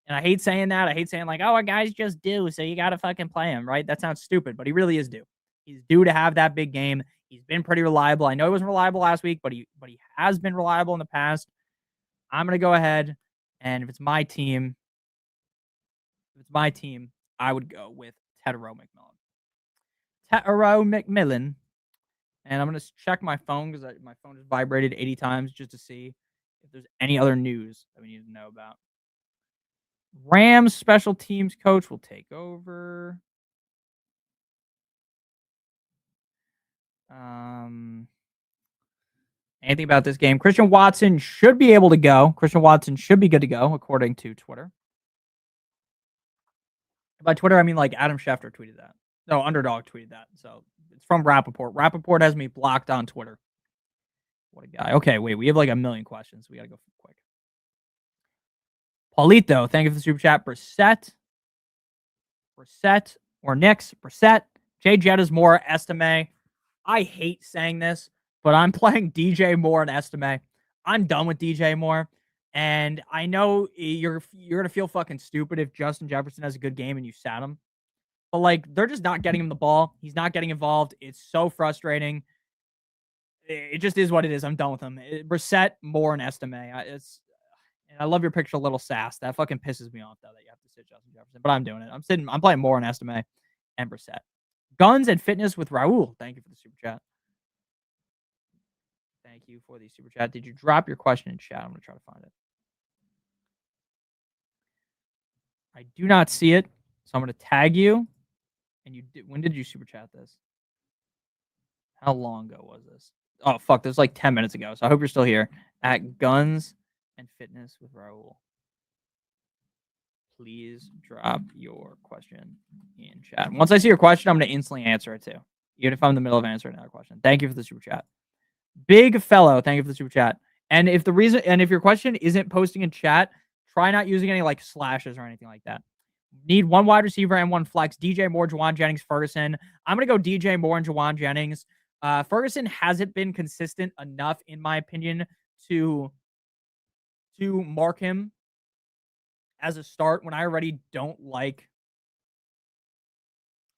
And I hate saying that. I hate saying like, oh, a guy's just due, so you got to fucking play him, right? That sounds stupid, but he really is due. He's due to have that big game. He's been pretty reliable. I know he wasn't reliable last week, but he has been reliable in the past. I'm going to go ahead, and if it's my team, I would go with Tetero McMillan. And I'm going to check my phone because my phone has vibrated 80 times just to see if there's any other news that we need to know about. Rams special teams coach will take over. Anything about this game? Christian Watson should be able to go. Christian Watson should be good to go, according to Twitter. By Twitter, I mean like Adam Schefter tweeted that. No, Underdog tweeted that. So it's from Rappaport. Rappaport has me blocked on Twitter. What a guy. Okay, wait. We have like a million questions. We got to go quick. Paulito, thank you for the super chat. Brissett or Knicks. Brissett. Jay Jettas Moore, Estime. I hate saying this, but I'm playing DJ Moore and Estime. I'm done with DJ Moore. And I know you're going to feel fucking stupid if Justin Jefferson has a good game and you sat him. But, like, they're just not getting him the ball. He's not getting involved. It's so frustrating. It just is what it is. I'm done with him. Brissett, Moore, and Estime. And I love your picture, Little Sass. That fucking pisses me off, though, that you have to sit Justin Jefferson. But I'm doing it. I'm playing Moore and Estime and Brissett. Guns and fitness with Raul. Thank you for the super chat. Thank you for the super chat. Did you drop your question in chat? I'm going to try to find it. I do not see it, so I'm going to tag you. And when did you super chat this? How long ago was this? Oh, fuck. This was like 10 minutes ago. So I hope you're still here. At Guns and Fitness with Raul. Please drop your question in chat. Once I see your question, I'm going to instantly answer it too. Even if I'm in the middle of answering another question. Thank you for the super chat. Big Fellow, thank you for the super chat. And if your question isn't posting in chat, try not using any like slashes or anything like that. Need one wide receiver and one flex. DJ Moore, Jawan Jennings, Ferguson. I'm going to go DJ Moore and Jawan Jennings. Ferguson hasn't been consistent enough, in my opinion, to mark him as a start when I already don't like.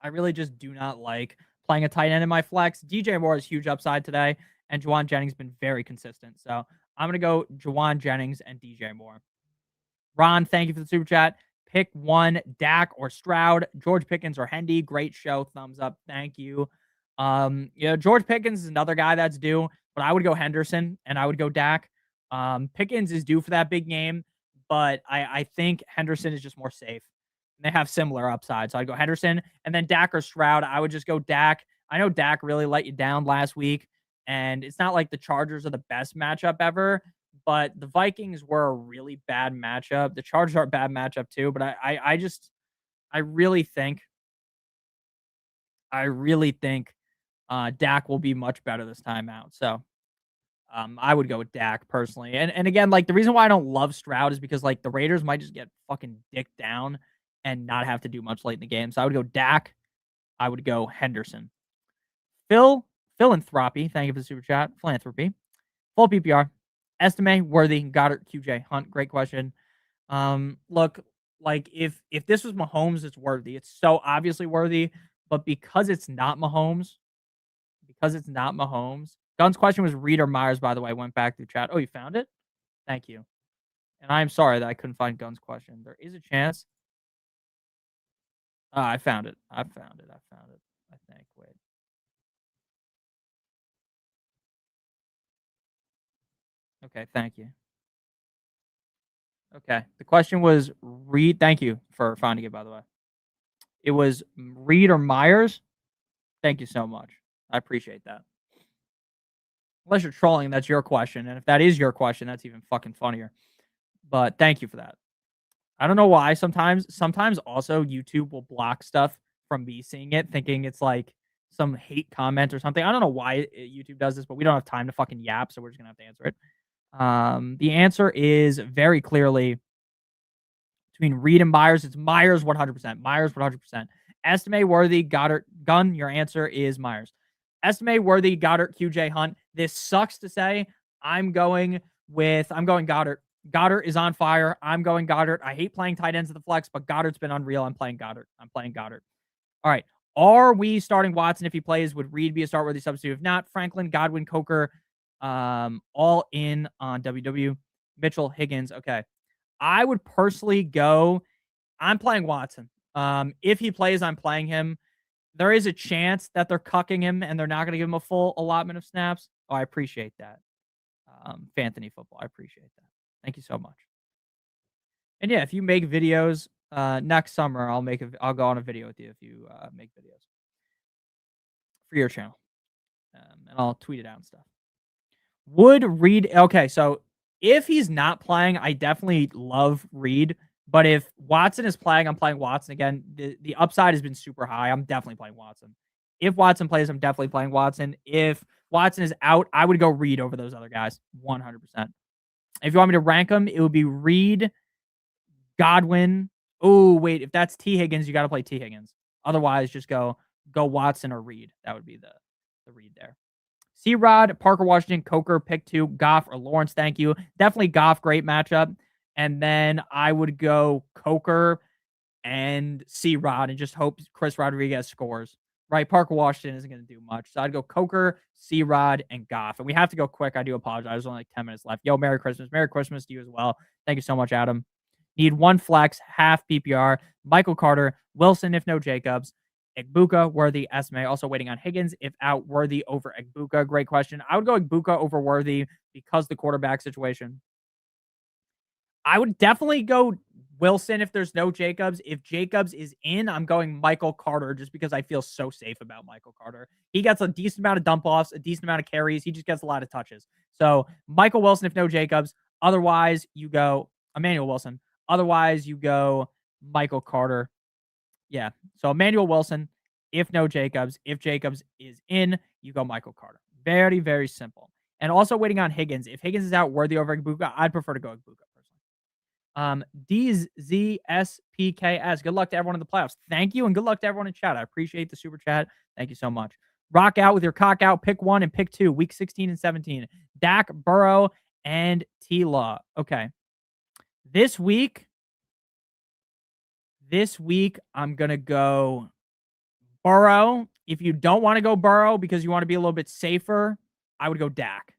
I really just do not like playing a tight end in my flex. DJ Moore is huge upside today, and Juwan Jennings been very consistent. So I'm gonna go Juwan Jennings and DJ Moore. Ron, thank you for the super chat. Pick one, Dak or Stroud, George Pickens or Hendy. Great show. Thumbs up. Thank you. George Pickens is another guy that's due, but I would go Henderson and I would go Dak. Pickens is due for that big game, but I think Henderson is just more safe. They have similar upside. So I'd go Henderson and then Dak or Stroud. I would just go Dak. I know Dak really let you down last week, and it's not like the Chargers are the best matchup ever, but the Vikings were a really bad matchup. The Chargers are a bad matchup too, but I really think Dak will be much better this time out. So I would go with Dak personally. And again, like the reason why I don't love Stroud is because like the Raiders might just get fucking dicked down and not have to do much late in the game. So I would go Dak. I would go Henderson. Philanthropy. Thank you for the super chat. Philanthropy. Full PPR. Estime, Worthy, Goddard, QJ, Hunt. Great question. Look, like if this was Mahomes, it's Worthy. It's so obviously Worthy, but because it's not Mahomes, Gunn's question was Reed or Myers, by the way. I went back through chat. Oh, you found it? Thank you. And I'm sorry that I couldn't find Gunn's question. There is a chance. I found it. I think. Wait. Okay, thank you. Okay. The question was Reed. Thank you for finding it, by the way. It was Reed or Myers. Thank you so much. I appreciate that. Unless you're trolling, that's your question. And if that is your question, that's even fucking funnier. But thank you for that. I don't know why sometimes also YouTube will block stuff from me seeing it, thinking it's like some hate comment or something. I don't know why YouTube does this, but we don't have time to fucking yap, so we're just gonna have to answer it. The answer is very clearly between Reed and Myers. It's Myers 100%. Myers 100%. Estimate, Worthy, Goddard, Gun. Your answer is Myers. Estimate, Worthy, Goddard, QJ, Hunt. This sucks to say. I'm going Goddard. Goddard is on fire. I'm going Goddard. I hate playing tight ends at the flex, but Goddard's been unreal. I'm playing Goddard. All right. Are we starting Watson if he plays? Would Reed be a start worthy substitute? If not, Franklin, Godwin, Coker, all in on WW. Mitchell, Higgins. Okay. I would personally go. I'm playing Watson. If he plays, I'm playing him. There is a chance that they're cucking him and they're not going to give him a full allotment of snaps. Oh, I appreciate that. Fantasy football. I appreciate that. Thank you so much. And yeah, if you make videos next summer, I'll go on a video with you if you make videos for your channel, and I'll tweet it out and stuff. Would Reed? Okay, so if he's not playing, I definitely love Reed. But if Watson is playing, I'm playing Watson again. The upside has been super high. I'm definitely playing Watson. If Watson plays, I'm definitely playing Watson. If Watson is out, I would go Reed over those other guys, 100%. If you want me to rank them, it would be Reed, Godwin. Oh, wait. If that's T. Higgins, you got to play T. Higgins. Otherwise, just go Watson or Reed. That would be the Reed there. C-Rod, Parker Washington, Coker, pick 2, Goff or Lawrence. Thank you. Definitely Goff. Great matchup. And then I would go Coker and C-Rod and just hope Chris Rodriguez scores. Right? Parker Washington isn't going to do much. So I'd go Coker, C-Rod, and Goff. And we have to go quick. I do apologize. There's only like 10 minutes left. Yo, Merry Christmas. Merry Christmas to you as well. Thank you so much, Adam. Need one flex, half PPR. Michael Carter, Wilson, if no Jacobs. Igbuka, Worthy, Esme. Also waiting on Higgins. If out, Worthy over Igbuka. Great question. I would go Igbuka over Worthy because the quarterback situation. I would definitely go Wilson if there's no Jacobs. If Jacobs is in, I'm going Michael Carter just because I feel so safe about Michael Carter. He gets a decent amount of dump offs, a decent amount of carries. He just gets a lot of touches. So Michael Wilson if no Jacobs. Otherwise, you go Emmanuel Wilson. Otherwise, you go Michael Carter. Yeah. So Emmanuel Wilson if no Jacobs. If Jacobs is in, you go Michael Carter. Very, very simple. And also waiting on Higgins. If Higgins is out, Worthy over Igbuka, I'd prefer to go Igbuka. DZSPKS. Good luck to everyone in the playoffs. Thank you, and good luck to everyone in chat. I appreciate the super chat. Thank you so much. Rock out with your cock out. Pick 1 and pick 2. Week 16 and 17. Dak, Burrow, and T-Law. Okay. This week, I'm going to go Burrow. If you don't want to go Burrow because you want to be a little bit safer, I would go Dak.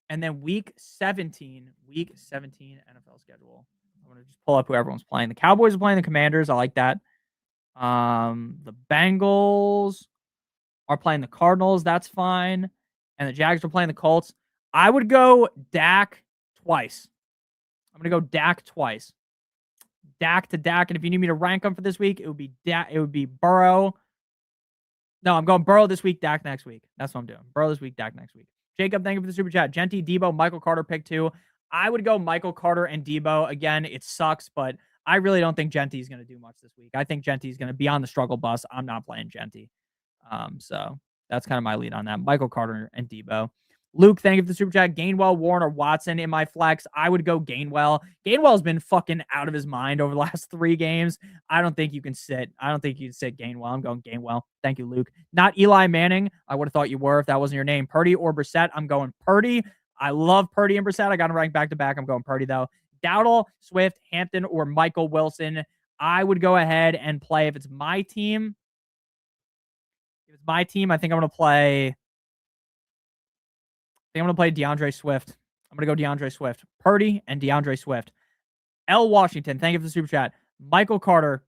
And then week 17 NFL schedule. I'm going to just pull up who everyone's playing. The Cowboys are playing the Commanders. I like that. The Bengals are playing the Cardinals. That's fine. And the Jags are playing the Colts. I would go Dak twice. I'm going to go Dak twice. Dak to Dak. And if you need me to rank them for this week, it would be Burrow. No, I'm going Burrow this week, Dak next week. That's what I'm doing. Burrow this week, Dak next week. Jacob, thank you for the super chat. Genty, Debo, Michael Carter, pick 2. I would go Michael Carter and Debo. Again, it sucks, but I really don't think Genty is going to do much this week. I think Genty is going to be on the struggle bus. I'm not playing Genty. So that's kind of my lead on that. Michael Carter and Debo. Luke, thank you for the super chat. Gainwell, Warren, or Watson in my flex. I would go Gainwell. Gainwell's been fucking out of his mind over the last 3 games. I don't think you can sit. Gainwell. I'm going Gainwell. Thank you, Luke. Not Eli Manning. I would have thought you were if that wasn't your name. Purdy or Brissett. I'm going Purdy. I love Purdy and Brissett. I got him ranked back to back. I'm going Purdy, though. Dowdle, Swift, Hampton, or Michael Wilson. I would go ahead and play if it's my team. I think I'm going to play DeAndre Swift. I'm going to go DeAndre Swift. Purdy and DeAndre Swift. L. Washington, thank you for the super chat. Michael Carter,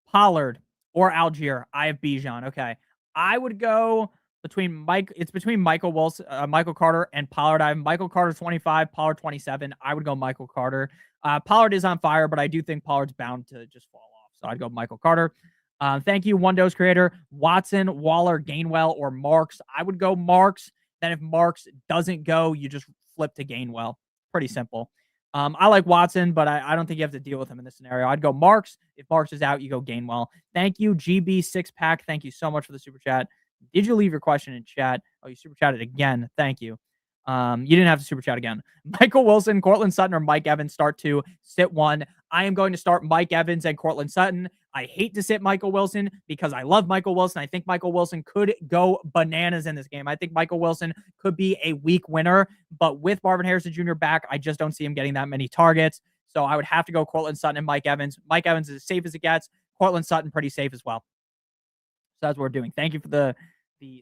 Pollard, or Algier. I have Bijan. Okay. I would go between Michael Wilson, Michael Carter, and Pollard. I have Michael Carter 25, Pollard 27. I would go Michael Carter. Pollard is on fire, but I do think Pollard's bound to just fall off. So I'd go Michael Carter. Thank you, One Dose Creator. Watson, Waller, Gainwell, or Marks. I would go Marks. Then if Marks doesn't go, you just flip to Gainwell. Pretty simple. I like Watson, but I don't think you have to deal with him in this scenario. I'd go Marks. If Marks is out, you go Gainwell. Thank you, GB Six Pack. Thank you so much for the super chat. Did you leave your question in chat? Oh, you super chatted again. Thank you. You didn't have to super chat again. Michael Wilson, Cortland Sutton, or Mike Evans. Start 2, sit 1. I am going to start Mike Evans and Cortland Sutton. I hate to sit Michael Wilson because I love Michael Wilson. I think Michael Wilson could go bananas in this game. I think Michael Wilson could be a week winner, but with Marvin Harrison Jr. back, I just don't see him getting that many targets. So I would have to go Cortland Sutton and Mike Evans. Mike Evans is as safe as it gets. Cortland Sutton pretty safe as well. So that's what we're doing. Thank you for the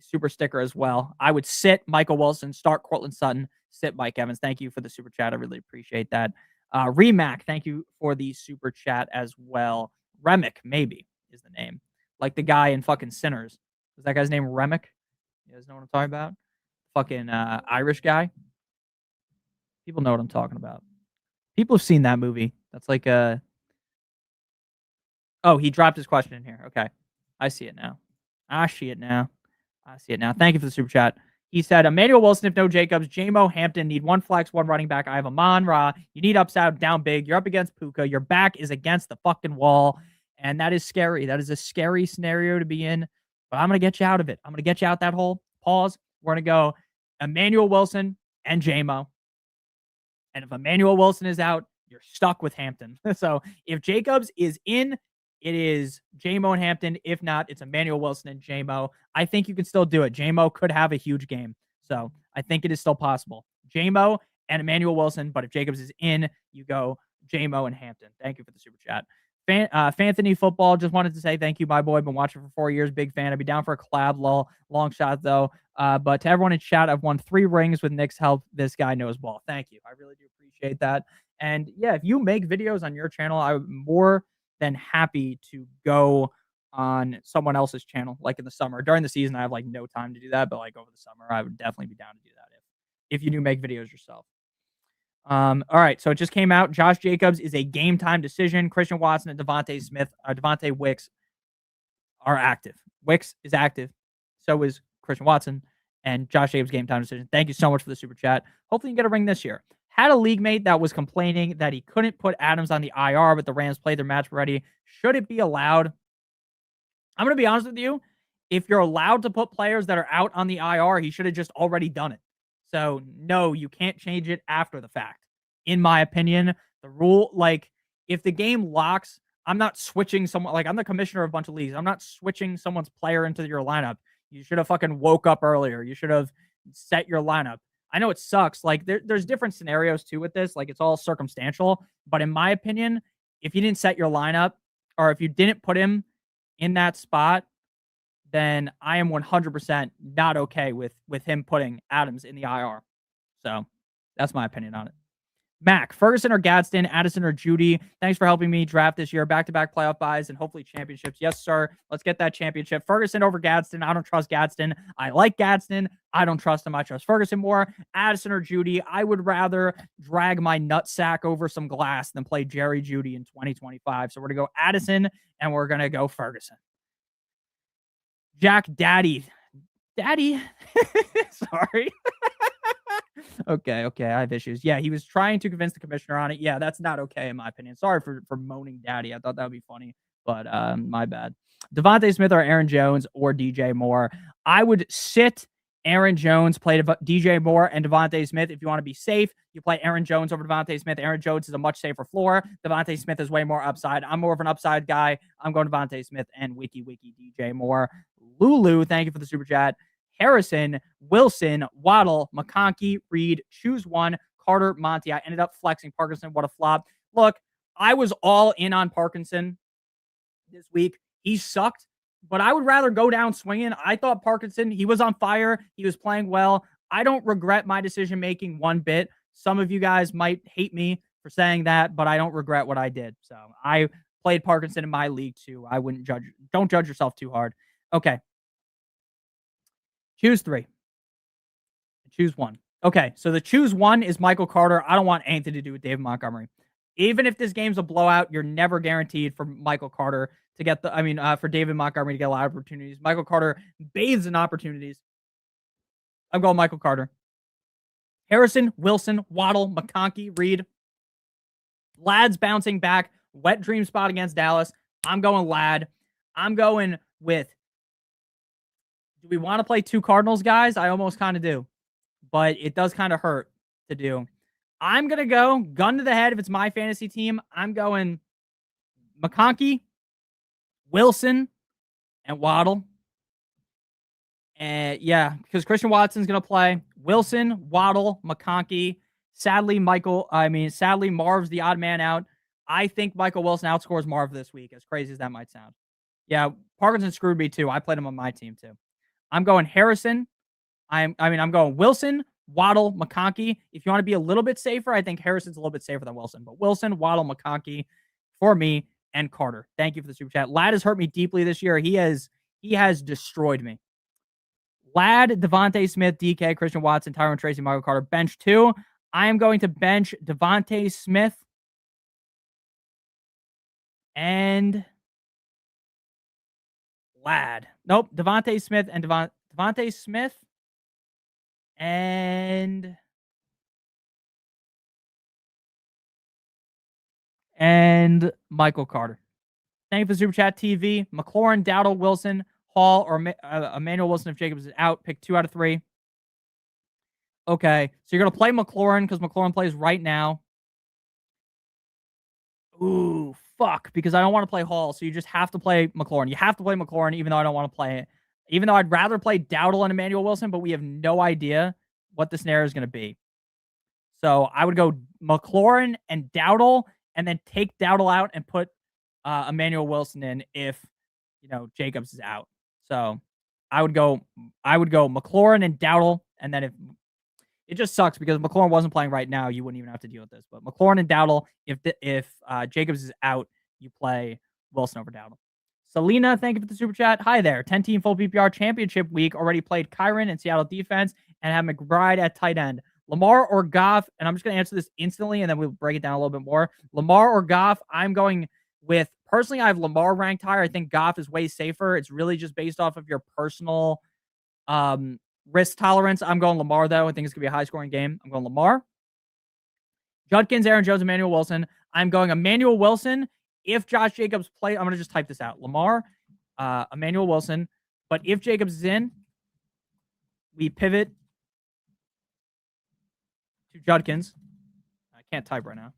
super sticker as well. I would sit Michael Wilson, start Cortland Sutton, sit Mike Evans. Thank you for the super chat. I really appreciate that. Remac, thank you for the super chat as well. Remick, maybe, is the name. Like the guy in fucking Sinners. Is that guy's name Remick? You guys know what I'm talking about? Fucking Irish guy. People know what I'm talking about. People have seen that movie. That's like a... Oh, he dropped his question in here. Okay. I see it now. Thank you for the super chat. He said, Emmanuel Wilson, if no Jacobs, J-Mo, Hampton need 1 flex, 1 running back. I have Amon Ra. You need upside down big. You're up against Puka. Your back is against the fucking wall. And that is scary. That is a scary scenario to be in. But I'm going to get you out of it. I'm going to get you out that hole. Pause. We're going to go Emmanuel Wilson and J-Mo. And if Emmanuel Wilson is out, you're stuck with Hampton. So if Jacobs is in, it is J-Mo and Hampton. If not, it's Emmanuel Wilson and J-Mo. I think you can still do it. J-Mo could have a huge game. So I think it is still possible. J-Mo and Emmanuel Wilson. But if Jacobs is in, you go J-Mo and Hampton. Thank you for the super chat. Fanthony Football, just wanted to say thank you, my boy. Been watching for 4 years. Big fan. I'd be down for a collab, lol. Long shot, though. But to everyone in chat, I've won 3 rings with Nick's help. This guy knows ball. Thank you. I really do appreciate that. And yeah, if you make videos on your channel, I'm more than happy to go on someone else's channel, like in the summer. During the season, I have like no time to do that, but like over the summer, I would definitely be down to do that if you do make videos yourself. All right, so it just came out. Josh Jacobs is a game time decision. Christian Watson and Devontae Wicks are active. Wicks is active. So is Christian Watson and Josh Jacobs game time decision. Thank you so much for the super chat. Hopefully you can get a ring this year. Had a league mate that was complaining that he couldn't put Adams on the IR, but the Rams played their match ready. Should it be allowed? I'm going to be honest with you. If you're allowed to put players that are out on the IR, he should have just already done it. So, no, you can't change it after the fact. In my opinion, the rule, like, if the game locks, I'm not switching someone. Like, I'm the commissioner of a bunch of leagues. I'm not switching someone's player into your lineup. You should have fucking woke up earlier. You should have set your lineup. I know it sucks. Like there's different scenarios too with this. Like it's all circumstantial. But in my opinion, if you didn't set your lineup or if you didn't put him in that spot, then I am 100% not okay with him putting Adams in the IR. So that's my opinion on it. Mac, Ferguson or Gadsden, Addison or Judy. Thanks for helping me draft this year. Back-to-back playoff buys and hopefully championships. Yes, sir. Let's get that championship. Ferguson over Gadsden. I don't trust Gadsden. I like Gadsden. I don't trust him. I trust Ferguson more. Addison or Judy. I would rather drag my nutsack over some glass than play Jerry Judy in 2025. So we're going to go Addison and we're going to go Ferguson. Jack Daddy. Sorry. Okay, I have issues. Yeah, he was trying to convince the commissioner on it. Yeah, that's not okay in my opinion. Sorry for moaning daddy. I thought that would be funny, but my bad. Devontae Smith or Aaron Jones or DJ Moore. I would sit Aaron Jones, play DJ Moore and Devontae Smith. If you want to be safe, you play Aaron Jones over Devontae Smith. Aaron Jones is a much safer floor. Devontae Smith is way more upside. I'm more of an upside guy. I'm going Devontae Smith and wiki DJ Moore. Lulu, thank you for the super chat. Harrison, Wilson, Waddle, McConkey, Reed, choose one. Carter, Monty. I ended up flexing Parkinson. What a flop. Look, I was all in on Parkinson this week. He sucked, but I would rather go down swinging. I thought Parkinson, he was on fire. He was playing well. I don't regret my decision-making one bit. Some of you guys might hate me for saying that, but I don't regret what I did. So I played Parkinson in my league too. I wouldn't judge. Don't judge yourself too hard. Okay. Choose three. Choose one. Okay, so the choose one is Michael Carter. I don't want anything to do with David Montgomery. Even if this game's a blowout, you're never guaranteed for Michael Carter to get for David Montgomery to get a lot of opportunities. Michael Carter bathes in opportunities. I'm going Michael Carter. Harrison, Wilson, Waddle, McConkey, Reed. Ladd's bouncing back. Wet dream spot against Dallas. I'm going Ladd. I'm going with. Do we want to play two Cardinals guys? I almost kind of do. But it does kind of hurt to do. I'm going to go gun to the head if it's my fantasy team. I'm going McConkey, Wilson, and Waddle. And yeah, because Christian Watson's going to play. Wilson, Waddle, McConkey. Sadly, Marv's the odd man out. I think Michael Wilson outscores Marv this week, as crazy as that might sound. Yeah, Parkinson screwed me too. I played him on my team too. I'm going Harrison. I'm going Wilson, Waddle, McConkey. If you want to be a little bit safer, I think Harrison's a little bit safer than Wilson. But Wilson, Waddle, McConkey for me, and Carter. Thank you for the super chat. Ladd has hurt me deeply this year. He has destroyed me. Ladd, Devontae Smith, DK, Christian Watson, Tyron Tracy, Michael Carter. Bench 2. I am going to bench Devontae Smith and Ladd. Nope. Devontae Smith and Devontae Smith and Michael Carter. Thank you for the super chat. TV. McLaurin, Dowdle, Wilson, Hall, or Emmanuel Wilson if Jacobs is out. Pick 2 out of 3. Okay, so you're going to play McLaurin because McLaurin plays right now. Ooh, fuck, because I don't want to play Hall, so you just have to play McLaurin. You have to play McLaurin even though I don't want to play it. Even though I'd rather play Dowdle and Emmanuel Wilson, but we have no idea what the scenario is going to be. So I would go McLaurin and Dowdle and then take Dowdle out and put Emmanuel Wilson in if, Jacobs is out. So I would go McLaurin and Dowdle, and then if it just sucks because McLaurin wasn't playing right now, you wouldn't even have to deal with this. But McLaurin and Dowdle, if Jacobs is out, you play Wilson over Dowdle. Selena, thank you for the super chat. Hi there. 10-team full PPR championship week. Already played Kyron and Seattle defense and have McBride at tight end. Lamar or Goff, and I'm just going to answer this instantly, and then we'll break it down a little bit more. Lamar or Goff, I'm going with, personally, I have Lamar ranked higher. I think Goff is way safer. It's really just based off of your personal risk tolerance. I'm going Lamar, though. I think it's going to be a high-scoring game. I'm going Lamar. Judkins, Aaron Jones, Emmanuel Wilson. I'm going Emmanuel Wilson. If Josh Jacobs plays, I'm going to just type this out. Lamar, Emmanuel Wilson. But if Jacobs is in, we pivot to Judkins. I can't type right now.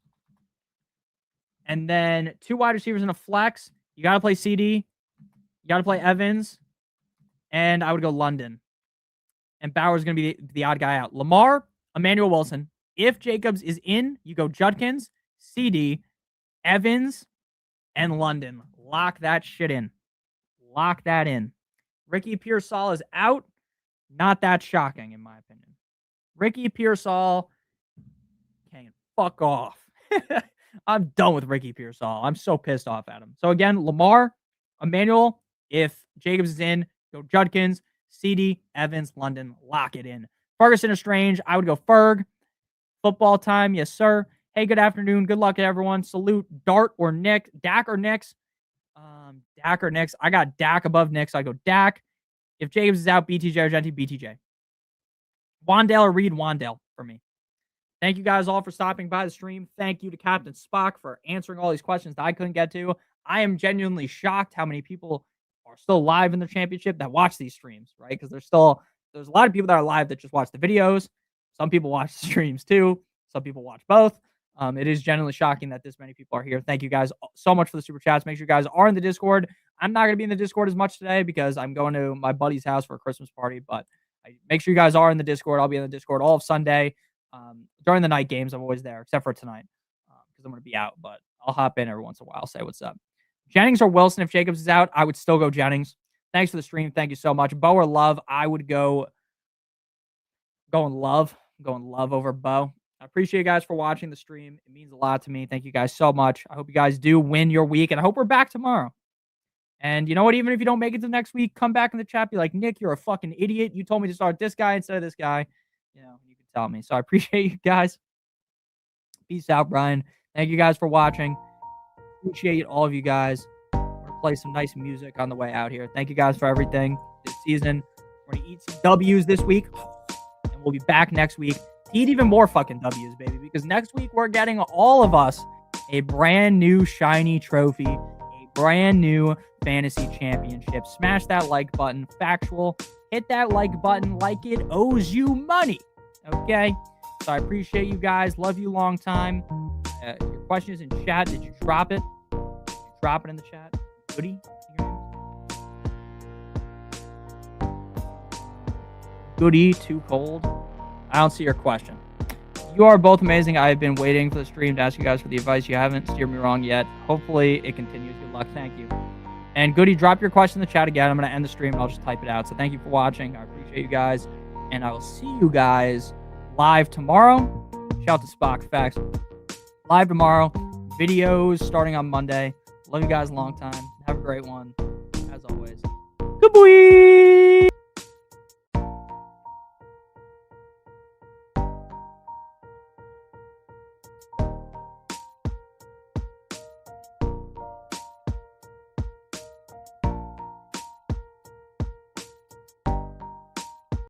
And then 2 wide receivers in a flex. You got to play CD. You got to play Evans. And I would go London. And Bauer's going to be the odd guy out. Lamar, Emmanuel Wilson. If Jacobs is in, you go Judkins, CD, Evans, and London. Lock that shit in. Lock that in. Ricky Pearsall is out. Not that shocking, in my opinion. Ricky Pearsall can fuck off. I'm done with Ricky Pearsall. I'm so pissed off at him. So again, Lamar, Emmanuel, if Jacobs is in, go Judkins, CD, Evans, London, lock it in. Ferguson or Strange, I would go Ferg. Football time, yes, sir. Hey, good afternoon. Good luck to everyone. Salute Dart or Nick. Dak or Nix? Dak or Nix. I got Dak above Nix. I go Dak. If Jacobs is out, BTJ or Genti, BTJ. Wandale or Reed, Wandale for me. Thank you guys all for stopping by the stream. Thank you to Captain Spock for answering all these questions that I couldn't get to. I am genuinely shocked how many people are still live in the championship that watch these streams, right? Because there's a lot of people that are live that just watch the videos. Some people watch the streams too. Some people watch both. It is genuinely shocking that this many people are here. Thank you guys so much for the super chats. Make sure you guys are in the Discord. I'm not going to be in the Discord as much today because I'm going to my buddy's house for a Christmas party, but make sure you guys are in the Discord. I'll be in the Discord all of Sunday. During the night games, I'm always there, except for tonight because I'm going to be out, but I'll hop in every once in a while, say what's up. Jennings or Wilson, if Jacobs is out, I would still go Jennings. Thanks for the stream. Thank you so much. Bo or Love, I would go Love. I'm going Love over Bo. I appreciate you guys for watching the stream. It means a lot to me. Thank you guys so much. I hope you guys do win your week, and I hope we're back tomorrow. And you know what? Even if you don't make it to next week, come back in the chat. Be like, Nick, you're a fucking idiot. You told me to start this guy instead of this guy. You know, you can tell me. So I appreciate you guys. Peace out, Brian. Thank you guys for watching. Appreciate all of you guys. We're going to play some nice music on the way out here. Thank you guys for everything this season. We're going to eat some W's this week, and we'll be back next week. Eat even more fucking W's, baby, because next week we're getting all of us a brand new shiny trophy, a brand new fantasy championship. Smash that like button. Factual. Hit that like button like it owes you money. Okay? So I appreciate you guys. Love you long time. Your question is in chat. Did you drop it? Did you drop it in the chat? Goody? Goody, too cold. I don't see your question. You are both amazing. I have been waiting for the stream to ask you guys for the advice. You haven't steered me wrong yet. Hopefully it continues. Good luck. Thank you. And Goody, drop your question in the chat again. I'm going to end the stream and I'll just type it out. So thank you for watching. I appreciate you guys. And I will see you guys live tomorrow. Shout out to Spock Facts. Live tomorrow. Videos starting on Monday. Love you guys a long time. Have a great one. As always. Good boy.